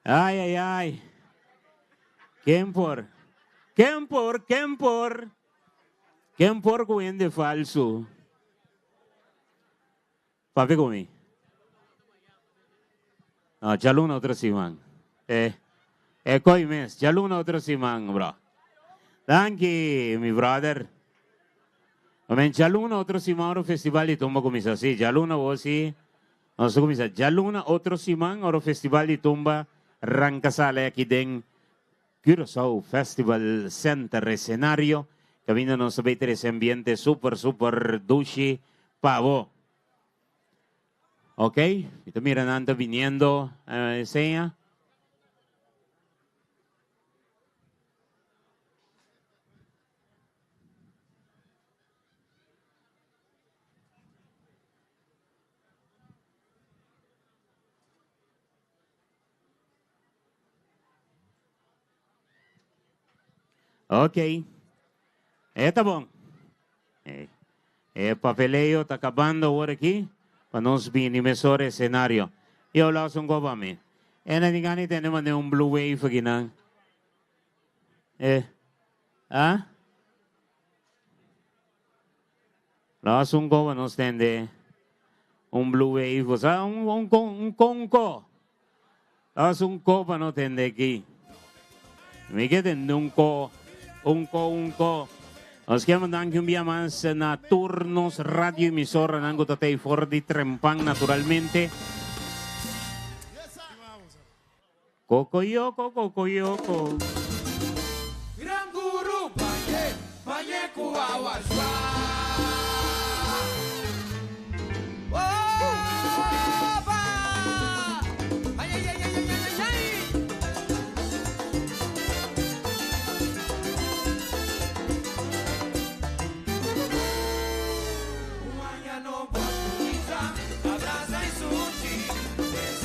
Ai. Quem por cuende falso. Papi comi. Ah, já luna outra semana. Coi mes, já luna outra semana, bro. Thank you, my brother. Já luna outra semana o festival de tumba começa assim. Já luna você, nós começa. Já luna outra semana o festival de tumba arranca sala aqui dentro Curaçao Festival Center escenario. Que viene nos ver ese ambiente super dushi pavo. Ok, y miran anda viniendo escena. Ok. Tá bom. Papeleio está acabando agora aqui para nós vir emissor cenário. Eu lá sou um gobame. Na digani temos blue wave aqui não. Lá sou um gobame nós tende blue wave, conco. Lá sou copa não tende aqui. Me quedem co. Os que mandan que un día más na turnos radio emisora nango tatay for di trempang naturalmente. Cocoyoco. Gran guru baye kuawaswa. Abraza y sushi.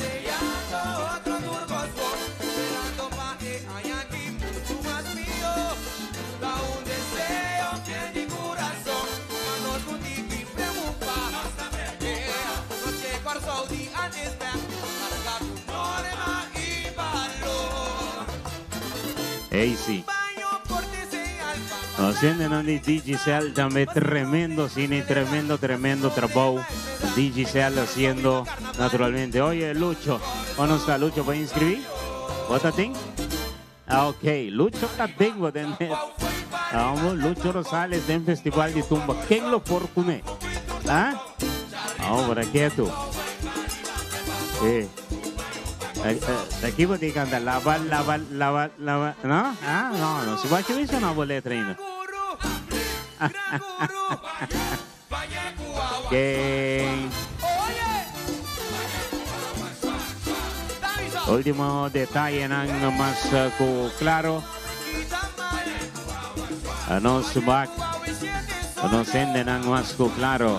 Hey, sí. Haciendo en Digicel también tremendo cine, tremendo trabajo. Digicel haciendo naturalmente. Oye, Lucho, ¿cómo está Lucho? ¿Va a inscribir? ¿What a thing? Ah, ok, Lucho Catengo de vamos, Lucho Rosales del Festival de Tumba. ¿Quién lo porcune? ¿Ah? Vamos, por aquí tú. Sí. Aquí voy a cantar lava, ¿no? Ah, no, si va a que hizo una boleta ainda. ¿Quién? Último detalle nang mas claro. Nos back. Nos sende nang mas claro.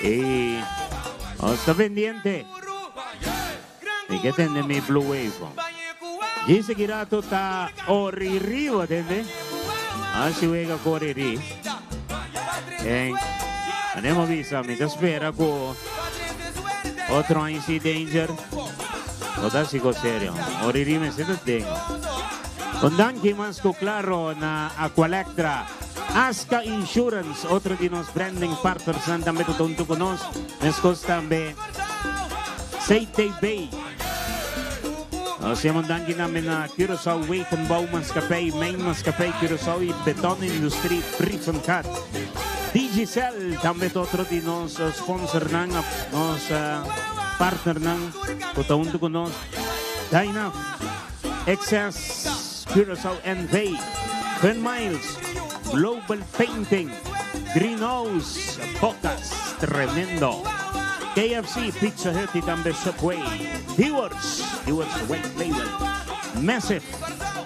Y está pendiente. ¿Y qué tiene mi Blue Wave? Dice que rato está oririvo, ¿entiende? Así juega corriri. Andiamo vista, mi spera con otro IC Danger. Oda sigo serio. Oriri me siento tengo. Con Danke más claro na Aqualectra. Aska Insurance, otro de los branding partners na también tutunto con nos. Nescos también. Seite Bay. Siamo danke namin na Curaçao Wakenbouw Maskapay, Main Maskapay, Curaçao y Beton Industrie, Brief and Cut. Digicel, también otro de nos sponsor ng, nos partner ng, tutunto con nos. Dynaf, Excess, Curaçao and Bay, 10 Miles, Global Painting, Greenhouse, Focus, tremendo. KFC, Pizza Hut y también Subway. Viewers White Label. Massive,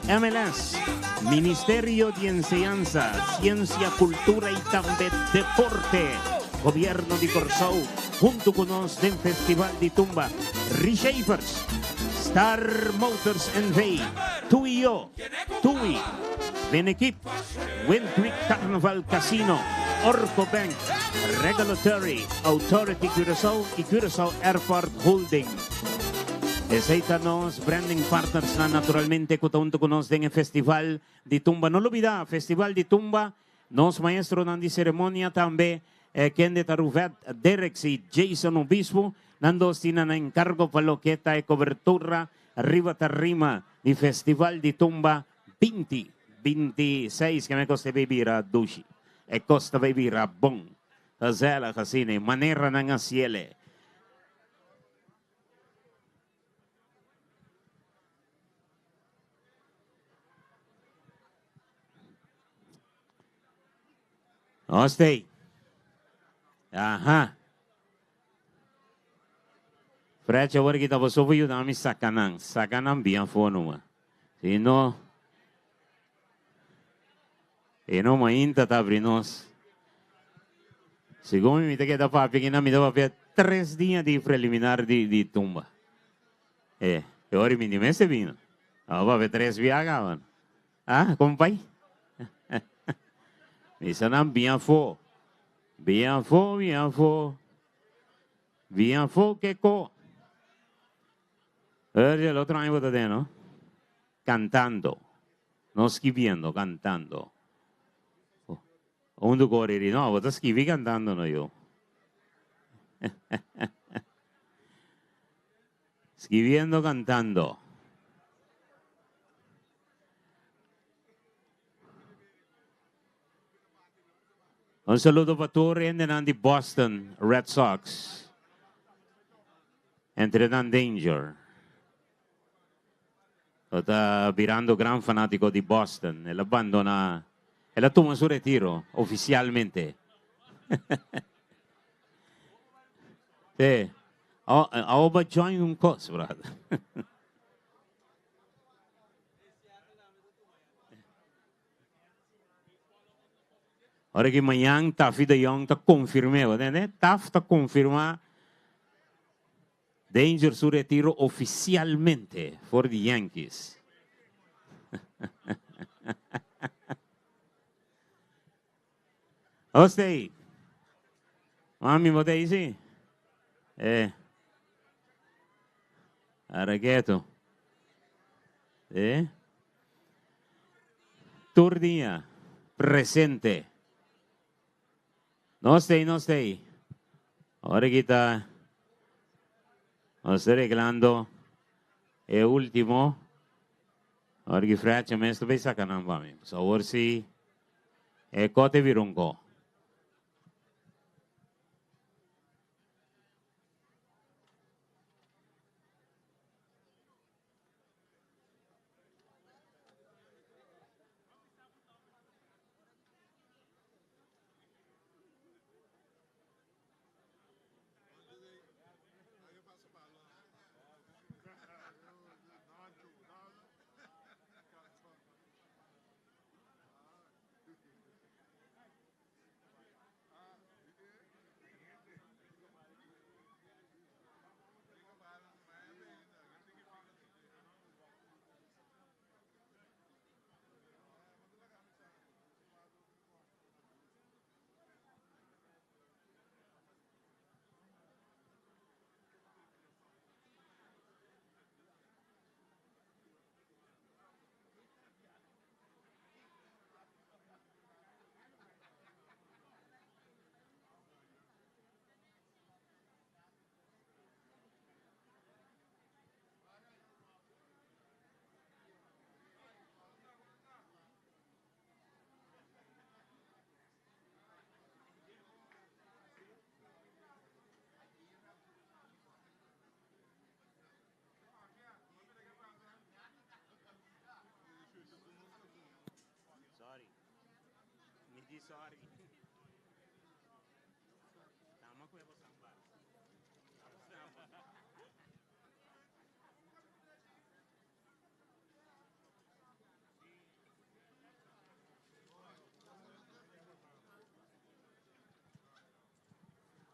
MLS, Ministerio de Enseñanza, Ciencia, Cultura y también Deporte. Gobierno de Curaçao, junto con nos del Festival de Tumba. Reshapers, Star Motors and Bay, TUI, Benekip, Wind Creek Carnival Casino, Orco Bank, Regulatory Authority Curaçao y Curaçao Airport Holding. Aceitanos, branding partners na naturalmente junto con nos en el Festival de Tumba. No lo olvida, Festival de Tumba, nos maestros de ceremonia también, quien de Taruvet, Derek y Jason Obispo, nando tienen encargo para lo que está de cobertura, arriba tarima, y Festival de Tumba 2026, que me costa vivir a Dushi, e costa vivir a Bon, a Zela Casine, manera ng asiele. Ostei. Aha. Frecha agora kita passou yun nami sakanang. Sakanang biang fono ma. Sino mainta tabrinos. Segundo me queda papi que na me dava 3 dias de preliminar de tumba. Agora me dimesse vino. Agora 3 viagavam. Ah, compai? Isso não bien fo que co. El otro año de no cantando, no escribiendo, cantando. Un correri no, vos escribí cantando no yo. Escribiendo, cantando. Un saludo para todos de Boston Red Sox. Entrenan Danger. Está virando gran fanático de Boston. Él abandona, él toma su retiro oficialmente. Sí. Ahora join un cos, brother. Ahora que mañana Taffy de Young está confirmado, ¿entendés? Taff está confirmado Danger su retiro oficialmente por the Yankees. Ostei. Mami, vos te dice? Aragueto. Turnia, presente. No stay. Ahora kita nos arreglando el último. Ahora que fracha me estoy sacando para mí. So, ahora sí, cote virungo. Sorry.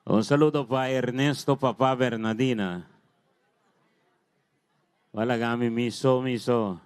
Un saludo para Ernesto Papá Bernardina. Wala kami miso.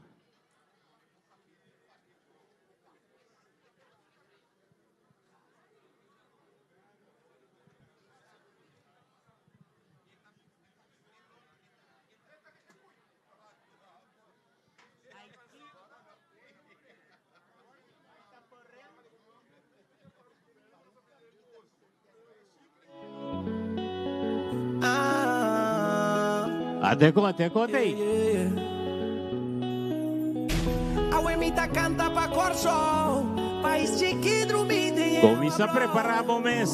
Ateco, te. A Uemita canta pa corso, país chiquito dormite. Comienza a preparar o mês.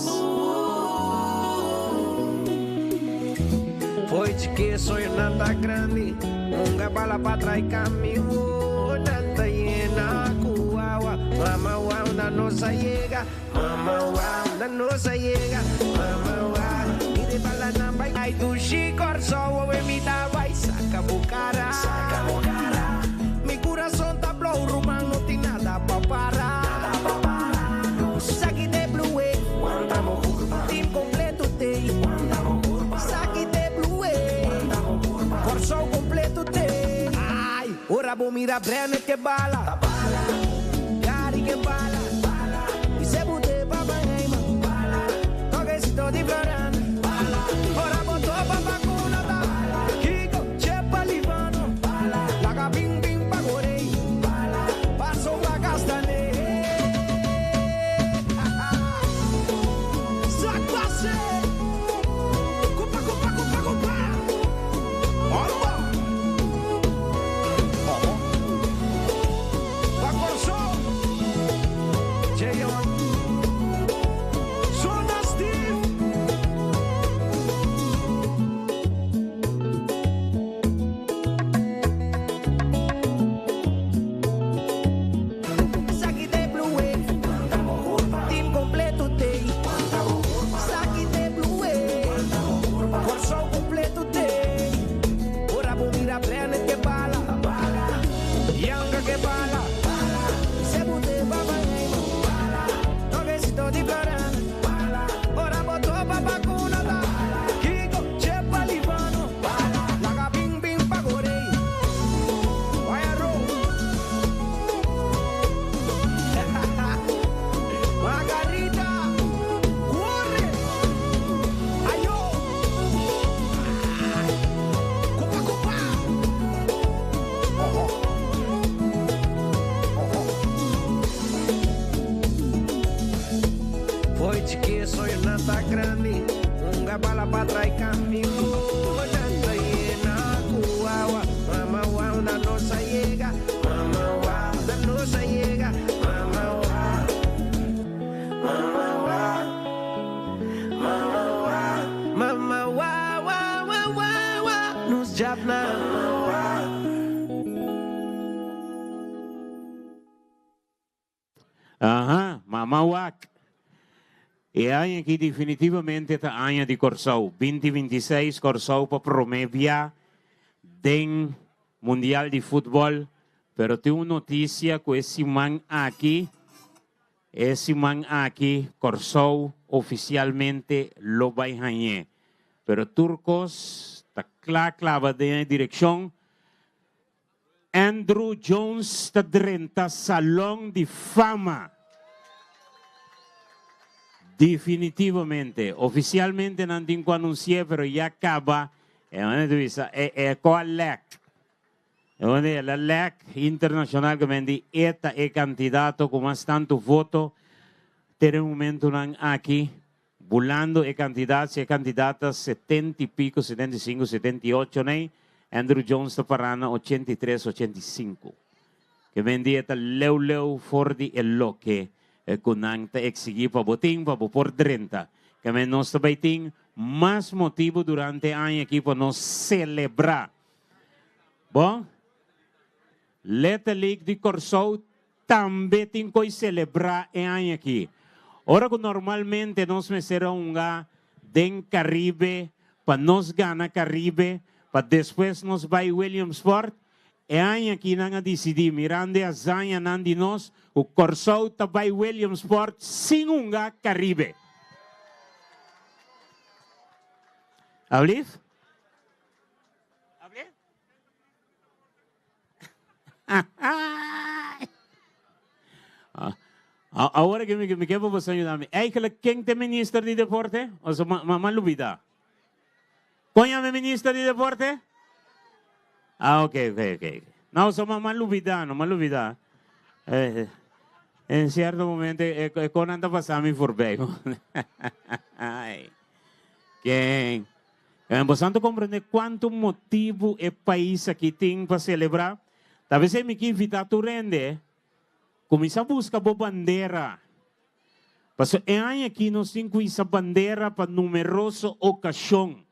Foi de que sonho nada grande, nunca bala pra trás caminho, nada llena cuaua, mama wow da nossa llega, mama wow da nossa llega, mama wow, mire bala namba ai do chicorso, Uemita vai saca bucara, mi coração tá blow, rumang não tem nada pra parar, saque de blue wave, team completo tem, saque de blue wave, corso completo tem, ai, ora vou mirar brene que bala, cari que bala, e se bute pa banheima, toquecito de florana, ora botou pa vacuna da, Kiko, chepa livano, laga bing bing pa gorei, passou pra castanei, saquace, cupa, olha, pa corso, grande, unga bala patra y camino, nanta llena cuawa, mama wa una nosa llega, mama wa una nosa llega, mama wa, mama wa, mama wa, mama wa, nos japna, mama wa. Aha, Mama Wak. E ano aqui definitivamente tá ano de Corsau. 2026 Corsau para promover den Mundial de Futebol. Pero tem uma notícia que esse man aqui, Corsau oficialmente lo vai ganhar. Pero Turcos está clava de direção. Andrew Jones está drenta Salão de Fama. Definitivamente, oficialmente não tenho que anunciar, pero já acaba. É com a LEC. É a LEC internacional que vende é candidato com mais tanto voto. Tem um momento aqui, bulando é candidata 70 e pico, 75, 78, né? Andrew Jones está parando 83, 85. Que vende é leu forte e loque. Kunang ta exigir para boting para por 30. Que nós também tem mais motivo durante o ano aqui para nós celebrar. Bom, Leta League de Corsau também tem que celebrar o ano aqui. Ora que normalmente nós meserão den Caribe para nós ganhar Caribe para depois nós vai Williamsport. E ano aqui não decidir mirando a zanha não de nós o Corsau também Williamsport sem Caribe. Ablif? Ablif? Agora que me quero você ajudar-me. É que quem é ministro de deporte? Ou seja, mamãe Lubida. Conhece o ministro de deporte? Ok. Não, sou mamãe Lubida, não Lubida. Em certo momento, quando anda passando me forbego. Quem? Você não compreende quanto motivo o país aqui tem para celebrar? Talvez eu me quis invitar a rende. Começar a buscar a bandeira. Porque aqui nós temos essa bandeira para numerosa ocasião.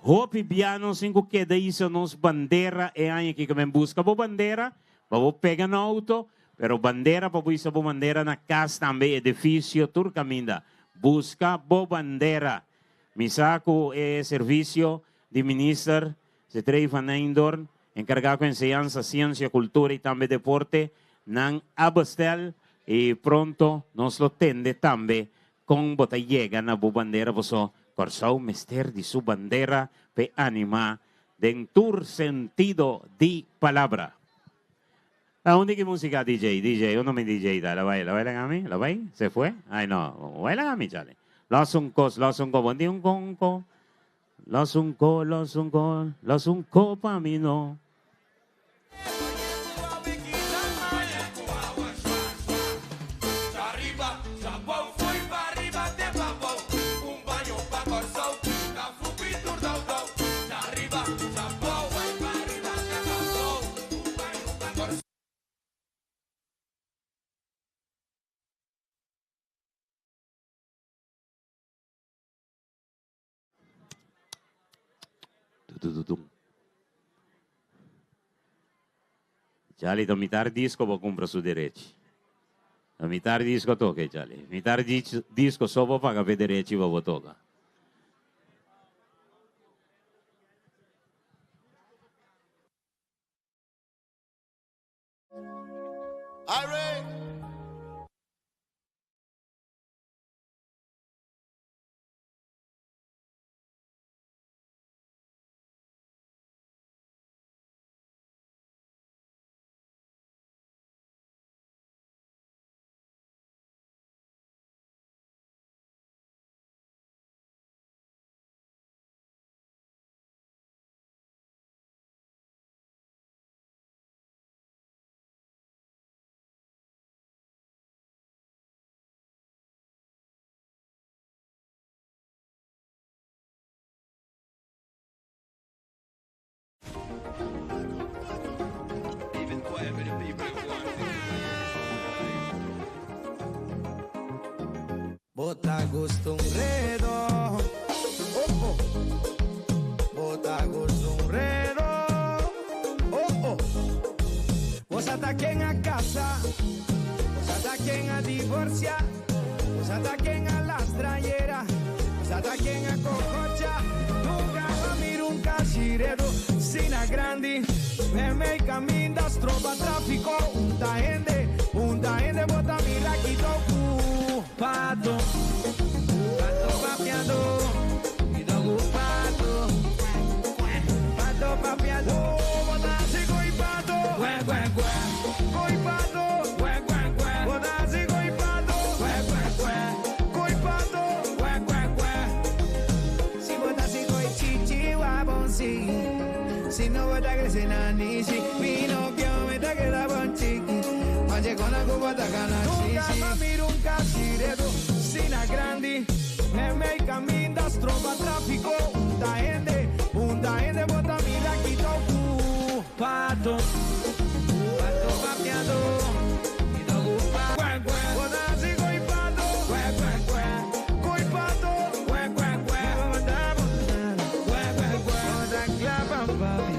Hope bianos em que isso nos bandeira aqui que me busca a bandeira, para pegar no auto, pero bandeira para buscar a bandeira na casa também edifício turcaminda. Busca a bandeira. Misako serviço de ministro se trei van Eindorn, encargado de enseñanza, ciência, cultura e também deporte, nan abastel e pronto nos lo tende também com botallega na bandeira poso Corsau mester de su bandera pe anima dentro sentido de palabra. ¿A dónde que música DJ? DJ, uno me DJ da, la bailan a mí, la baila, se fue. Ay no, bailan a mí, chale. Los uncos, bondi un conco. Los unco pa mí no. Chali, do mitar disco vou comprar su direito. Do mitar disco toca, chali. Mitar disco só vou pagar per direito e vou tocar. Irene. bota gusto un redo. Oh, oh. Bota gusto un redo. Oh, oh. Vos ataquen a casa, vos ataquen a divorciar, vos ataquen a las trayeras, vos ataquen a cococha. Nunca va a mirar un casiredo sin a grande. Me camindas, tropa tráfico, unta gente bota mira quito pato, pato papiado, quito pato, pato papiado, bota sigo y pato, coi pato, bota sigo y pato, coi pato, si bota sigo y chichi wabonsi, si no bota crece nanishi, vino que me ta queda bon chiqui. Con la cubata gana nunca va miro un casiredo sin a grandi me camindas tropa tráfico unta gente bota mira quito pato pato papiado quito pato bota sigo y pato coi pato bota clapa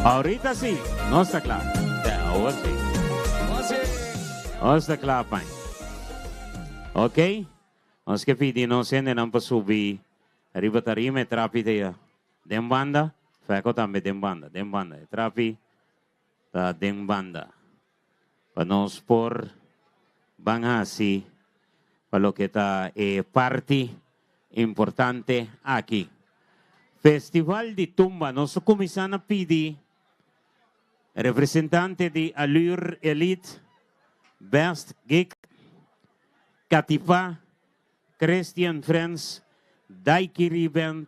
Ahorita sí, no está claro. Ahora sí. No está claro, pai. Ok? Nós que pedimos ainda não para subir. Arriba tarima, trapi de banda. Feco também de banda. Trapi da banda. Para nós por bangasi. Para lo que está parte importante aqui. Festival de Tumba. Nós começamos a pedir representante de Allure Elite, Best Geek, Catipa, Christian Friends, Daiquiri Band,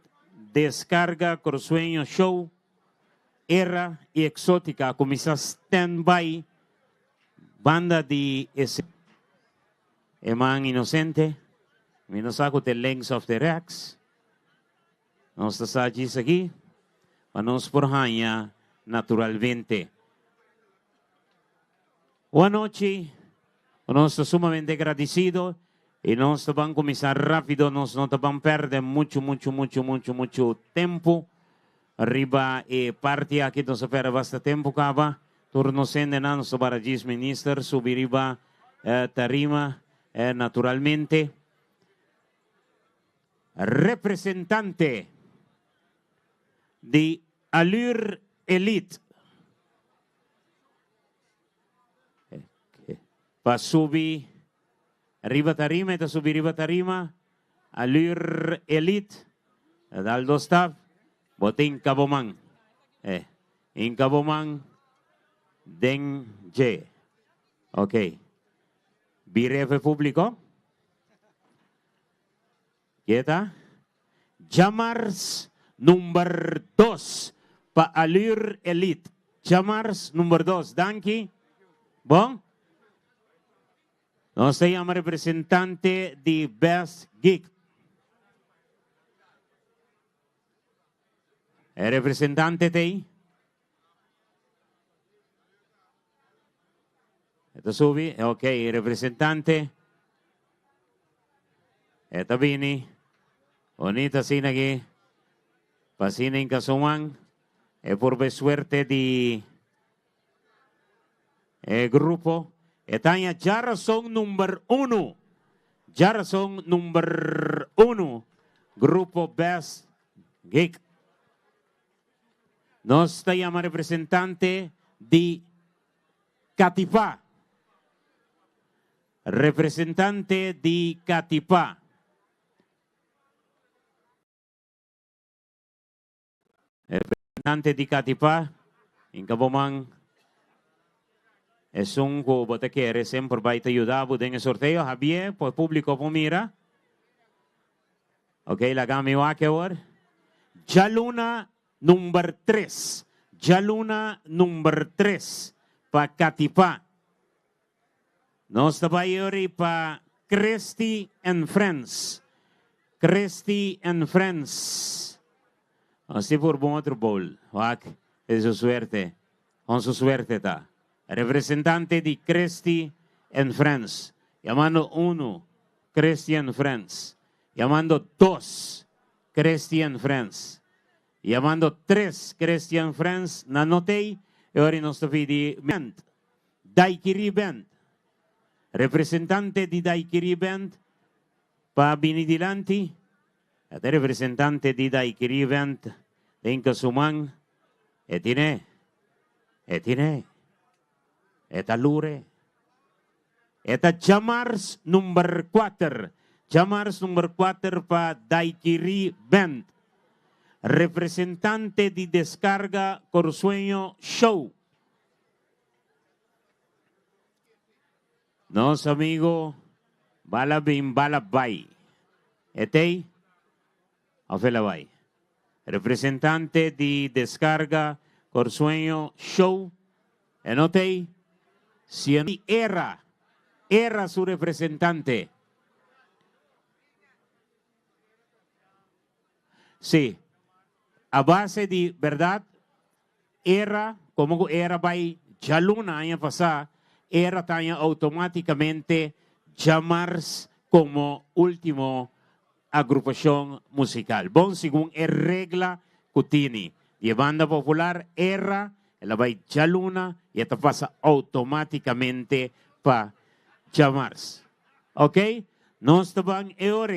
Descarga, Corsueño Show, Era y Exótica, comienza stand-by, banda de ese Eman Inocente, Minosaco de Lengths of the Rex, nos está aquí, para nos por naturalmente. Buenas noches. Nos estamos sumamente agradecidos y nos vamos a comenzar rápido, nos no vamos a perder mucho tiempo. Arriba parte aquí nos espera bastante tiempo, acaba. Turno sende na nos para Gis Minister, subiriba tarima naturalmente. Representante de Allure Elite. Pa subi arriba tarima, ita subi arriba tarima, Allure Elite, Daldo Staff, boting Kabomang. In Kabomang, Deng J. Ok. Birefe público. Kita? Jamars number 2 pa Allure Elite. Jamars number 2. Danki. Bom? No se llama representante de Best Geek. ¿El representante te? Esto subi. Ok, representante. Esto vini. Bonita sina aquí. Pasina en Kasuman. Por suerte de grupo. Etanya Jarason number 1. Jarason number 1. Grupo Best Geek. Nos llama representante de Catipá. Representante de Catipá. Representante de Catipá. En Cabomán. Es un cubo que quiere siempre va a ayudar en el sorteo. Javier, por público, por mira. Ok, la gama va a quedar. Jaluna number 3. Jaluna number 3. Pa Catipá. Nos va a ir pa Christy and Friends. Christy and Friends. Así por buen otro bowl. Es su suerte. Con su suerte está. Representante de Christy and Friends. Llamando 1, Christy and Friends. Llamando 2, Christy and Friends. Llamando 3, Christy and Friends. Nanotei. Y ahora nos pide Band. Daikiri Band. Representante de Daikiri Band. Pa Binidilanti. Este representante de Daikiri Band. De Incasuman. Etine. Eta Lure. Eta Jamars number 4. Jamars number 4 pa Daikiri Band. Representante de Descarga Corsueño Show. Nos amigo Balabim Balabay. Etei. Afelabay. Representante de Descarga Corsueño Show. Enotei. Si era su representante. Sí, a base de verdad, era, como era by Jaluna año pasado, era también automáticamente llamarse como último agrupación musical. Bon, según la regla que tiene, de banda popular, era la by Jaluna y esto pasa automáticamente para llamarse. ¿Ok? Nos van ahora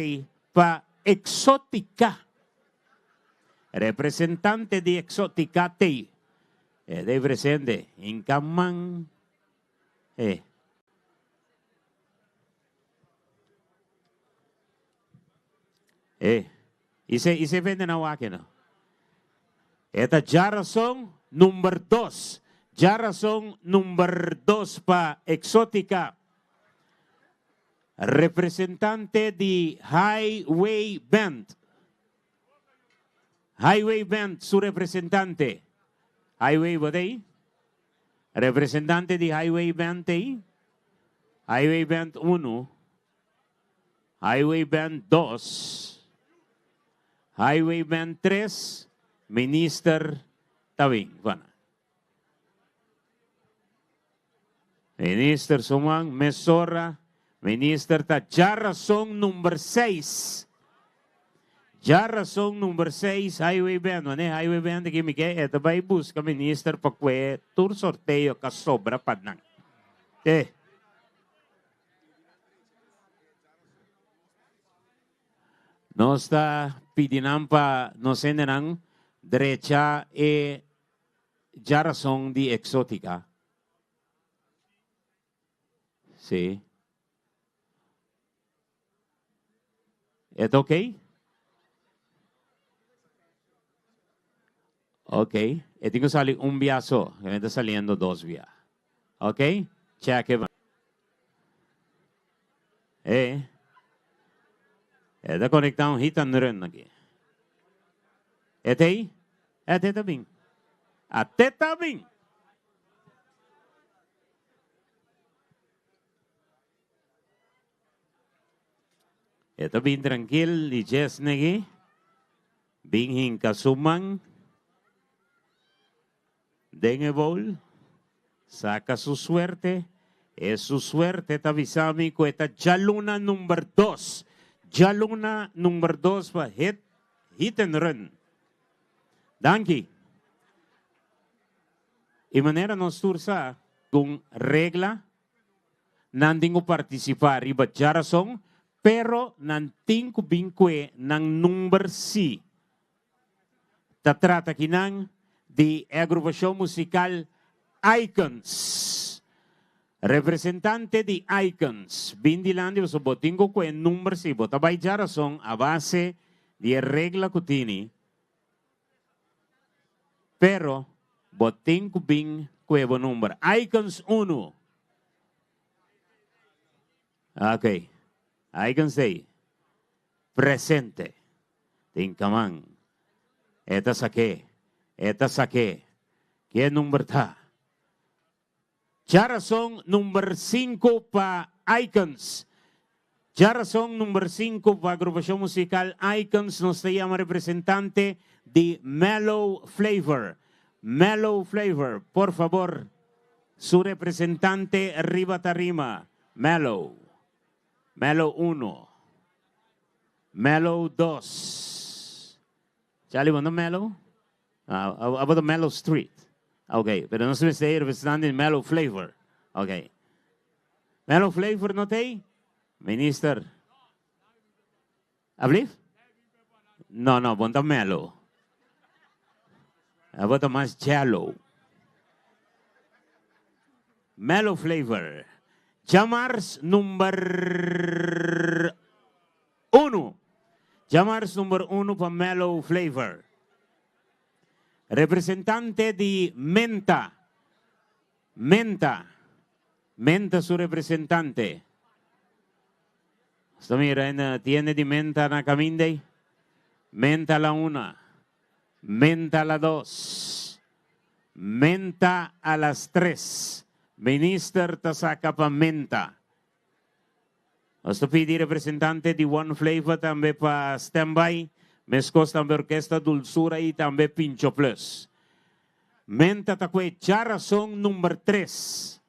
para Exótica. Representante de Exótica T. De presente en Camán. Y se venden a no. Esta Jarason number 2. Jarason number 2 para Exótica. Representante de Highway Band. Highway Band, su representante. Highway Band. Representante de Highway Band. Highway Band 1. Highway Band 2. Highway Band 3. Minister Tawing. Bueno. Minister Sumang, Mesora, Minister ta Jara Song number 6. Jara Song number 6, Highway Band. Ano Highway Band, kimi kay ito ba ibus ka Minister Pakwe, tur sorteo ka sobra padnang. Nos está pidinampa, nos enerang derecha e Jara Song di exótica. Sí. ¿Es ok? Ok. Y tengo que salir un viazo. Que me está saliendo 2 vías. Ok. Check it. Está conectado un hitan rin aquí. ¿Este ahí? ¿Este está bien? ¿Este está bien? Ito bin tranquil ni Jess negi. Binghin kasumang. Dengebol. Saca su suerte. Es su suerte. Tavisami ko ita Jaluna number 2. Jaluna number 2 pa hit and run. Danki. Y manera nos tursa kung regla nanding ko participar iba Jarasong pero nanting ko bingkwe ng number C. Tatrata kinang di agrupasyon musikal Icons. Representante di Icons. Bindilandi so boting ko kwe number C. Botabay Jarasong a base di regla kutini. Pero boting ko bing kwe bo number. Icons 1. Okay. I can say, presente, tinkamang, eta saque, ¿qué número está? Jarasong number 5 pa Icons. Jarasong number 5 pa agrupación musical Icons nos se llama representante de Mellow Flavor. Mellow Flavor, por favor, su representante arriba tarima, Mellow. Mellow 1. Mellow 2. Charlie, ¿no Mellow? About the Mellow Street. Okay, pero no se me está representando en Mellow Flavor. Okay. Mellow Flavor, ¿no te? Minister. ¿Hablé? No, ponta Mellow. About más Jello. Mellow Flavor. Jamars number 1. Jamars number 1 para Mellow Flavor. Representante de Menta. Menta su representante. Esto mira, tiene de Menta na Caminde. Menta la 1. Menta la 2. Menta a las 3. Minister tasaka pa Menta. Hasta pidi representante de One Flavor también pa standby. Meskos también orquesta Dulzura y también Pincho Plus. Menta takwe Jarasong number 3.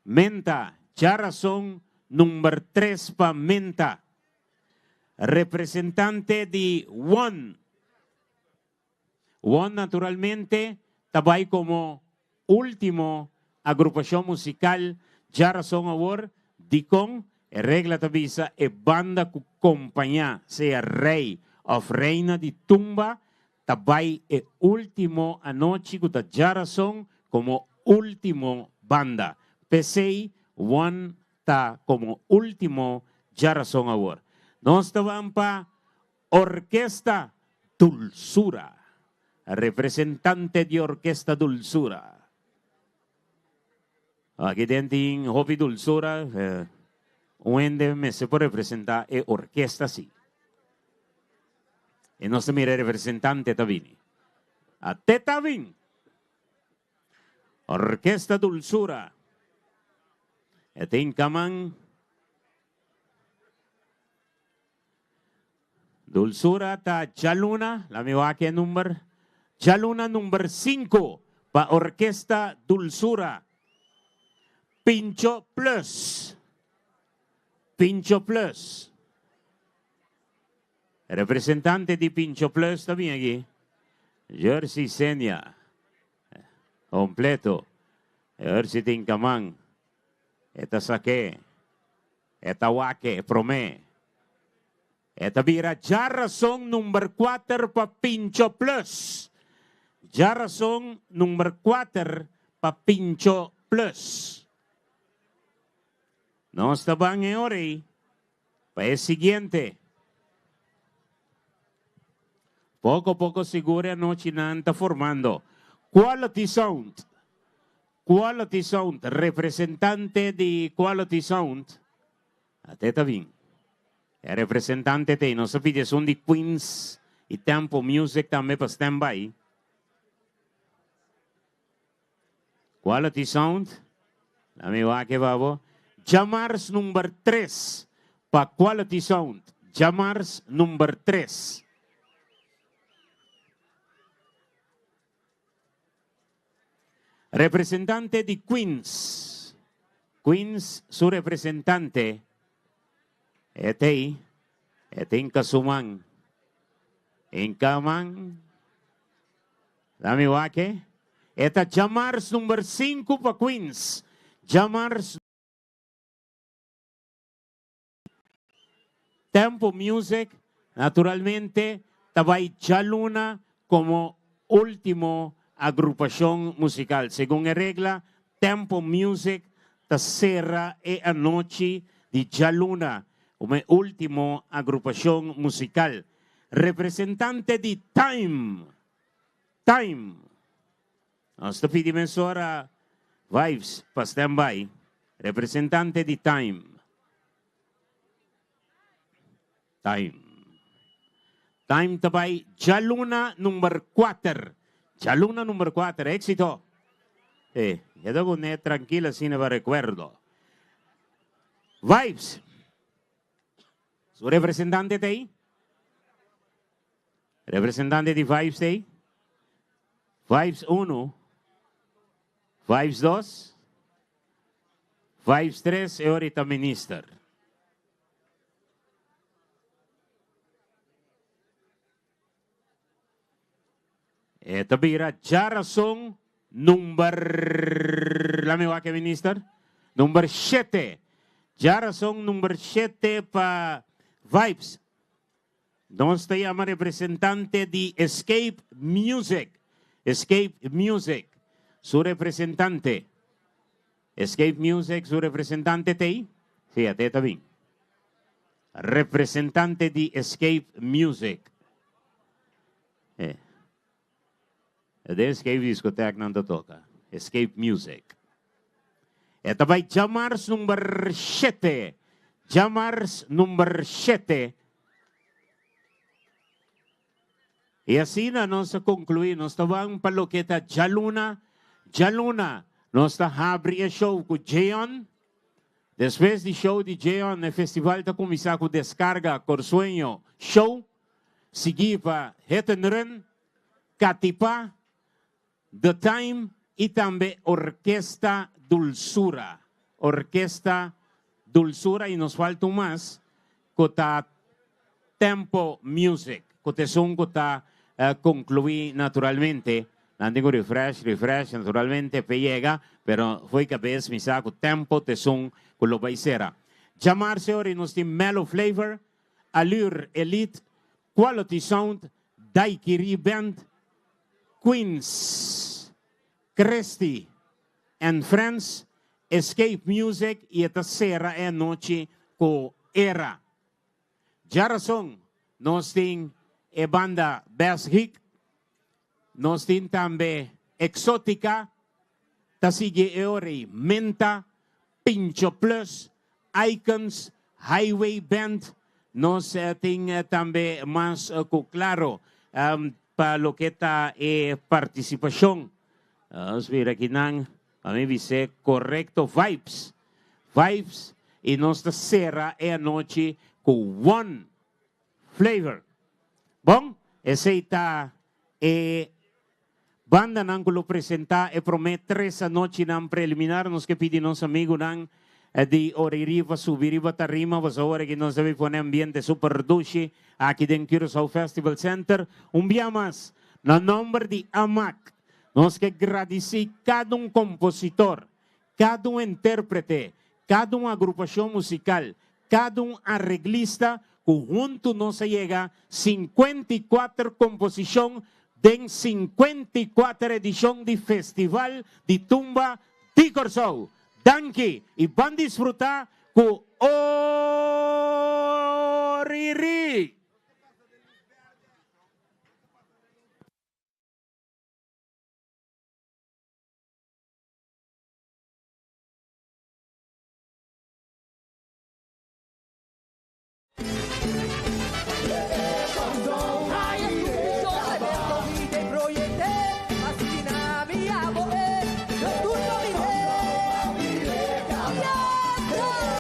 Menta, Jarasong number 3 pa Menta. Representante de One. One naturalmente tabay como último agrupación musical Jarasong Award dikong regla tabisa e banda ku compañía sea rey of reina di tumba tabay e último anoche ku ta Jarasong como último banda PCI one ta como último Jarasong Award. Nos taban pa Orquesta Dulzura, representante de Orquesta Dulzura. Aquí dentro Hobby Dulzura, donde me se puede representar es orquesta sí. Y no se mire representante también. A Tetavin. Orquesta Dulzura. Este incaman. Dulzura ta Jaluna, la mi que número. Jaluna number 5 pa Orquesta Dulzura. Pincho Plus. Pincho Plus. Representante di Pincho Plus también aquí. Jersey Senia. Completo. Jersey Tinkamang. Eta Sake. Eta Wake. Prome. Eta bira Jarasong number 4 pa Pincho Plus. Jarasong number 4 pa Pincho Plus. No estaban en ori. Pa el siguiente. Poco a poco seguro anoche está formando. Quality Sound. Quality Sound. Representante de Quality Sound. Até está bien. El representante de, no se pide, son de Queens y Tempo Music también para stand-by. Quality Sound. La me va que babo. Jamars number 3 para Quality Sound. Jamars number 3. Representante de Queens. Queens, su representante. Este en Kasuman. En Kaman. Dame wake. Esta Jamars number 5 para Queens. Jamars. Tempo Music, naturalmente, Tabay Jaluna como último agrupación musical. Según la regla, Tempo Music tercera e anoche de Jaluna como último agrupación musical. Representante de Time. Time. Hasta pedimos ahora Vibes para stand-by. Representante de Time. Time. Time tabay Jaluna number 4. Jaluna number 4. Éxito. Ya debo tranquila sin me recuerdo. Vibes. Su representante de ahí. Representante de Vibes de ahí. Vibes 1. Vibes 2. Vibes 3 y ahorita minister. Ito bira Jarasong number, la me va que minister, number 7. Jarasong number 7 pa Vibes. Donde está llama representante de Escape Music. Escape Music. Su representante. Escape Music, su representante te ahí. Sí, te está bien. Representante de Escape Music. De Escape Discotheque não toca. Escape Music. Ito by Jamars number 7. Jamars number 7. E assim nós concluímos. Nós estávamos para o que está Jaluna. Jaluna. Nós estamos abrindo o show com Jeon. Depois do show de Jeon, o festival está começando com Descarga, Corsueño, show. Seguir para Hetenren, Katipa, The Time e também Orquesta Dulzura. Orquesta Dulzura e nos falta mais com Tempo Music. Com o som que está concluir naturalmente. Não tenho refresh, naturalmente pega, pero foi que vez me saco tempo de som com o baixera. Chamar-se ora nos tem Mellow Flavor, Allure Elite, Quality Sound, Daiquiri Band, Queens, Cresty and Friends, Escape Music e a terceira é a noite com Era. Jarasong, nós tem a banda Bass Hick, nós tem também Exótica, Tasige Eori, Menta, Pincho Plus, Icons, Highway Band, nós tem também mais claro para lo que está participação. Vamos ver aqui não, a mim dice correcto Vibes. Vibes e nós terceira é a noite com One Flavor. Bom, esse está banda nang kulo presenta e promet 3 sa noche nang preliminar nos que pidi nos amigo nang di oririva subiriva tarima was ora que nos debe poner ambiente super dushi aqui den Curaçao Festival Center dia mas na nombre de AMAC nos que agradecer cada compositor, cada intérprete, cada agrupação musical, cada arreglista que junto nos llega 54 composición de 54 edición de Festival de Tumba de Curaçao. Danke y van a disfrutar con Oriri.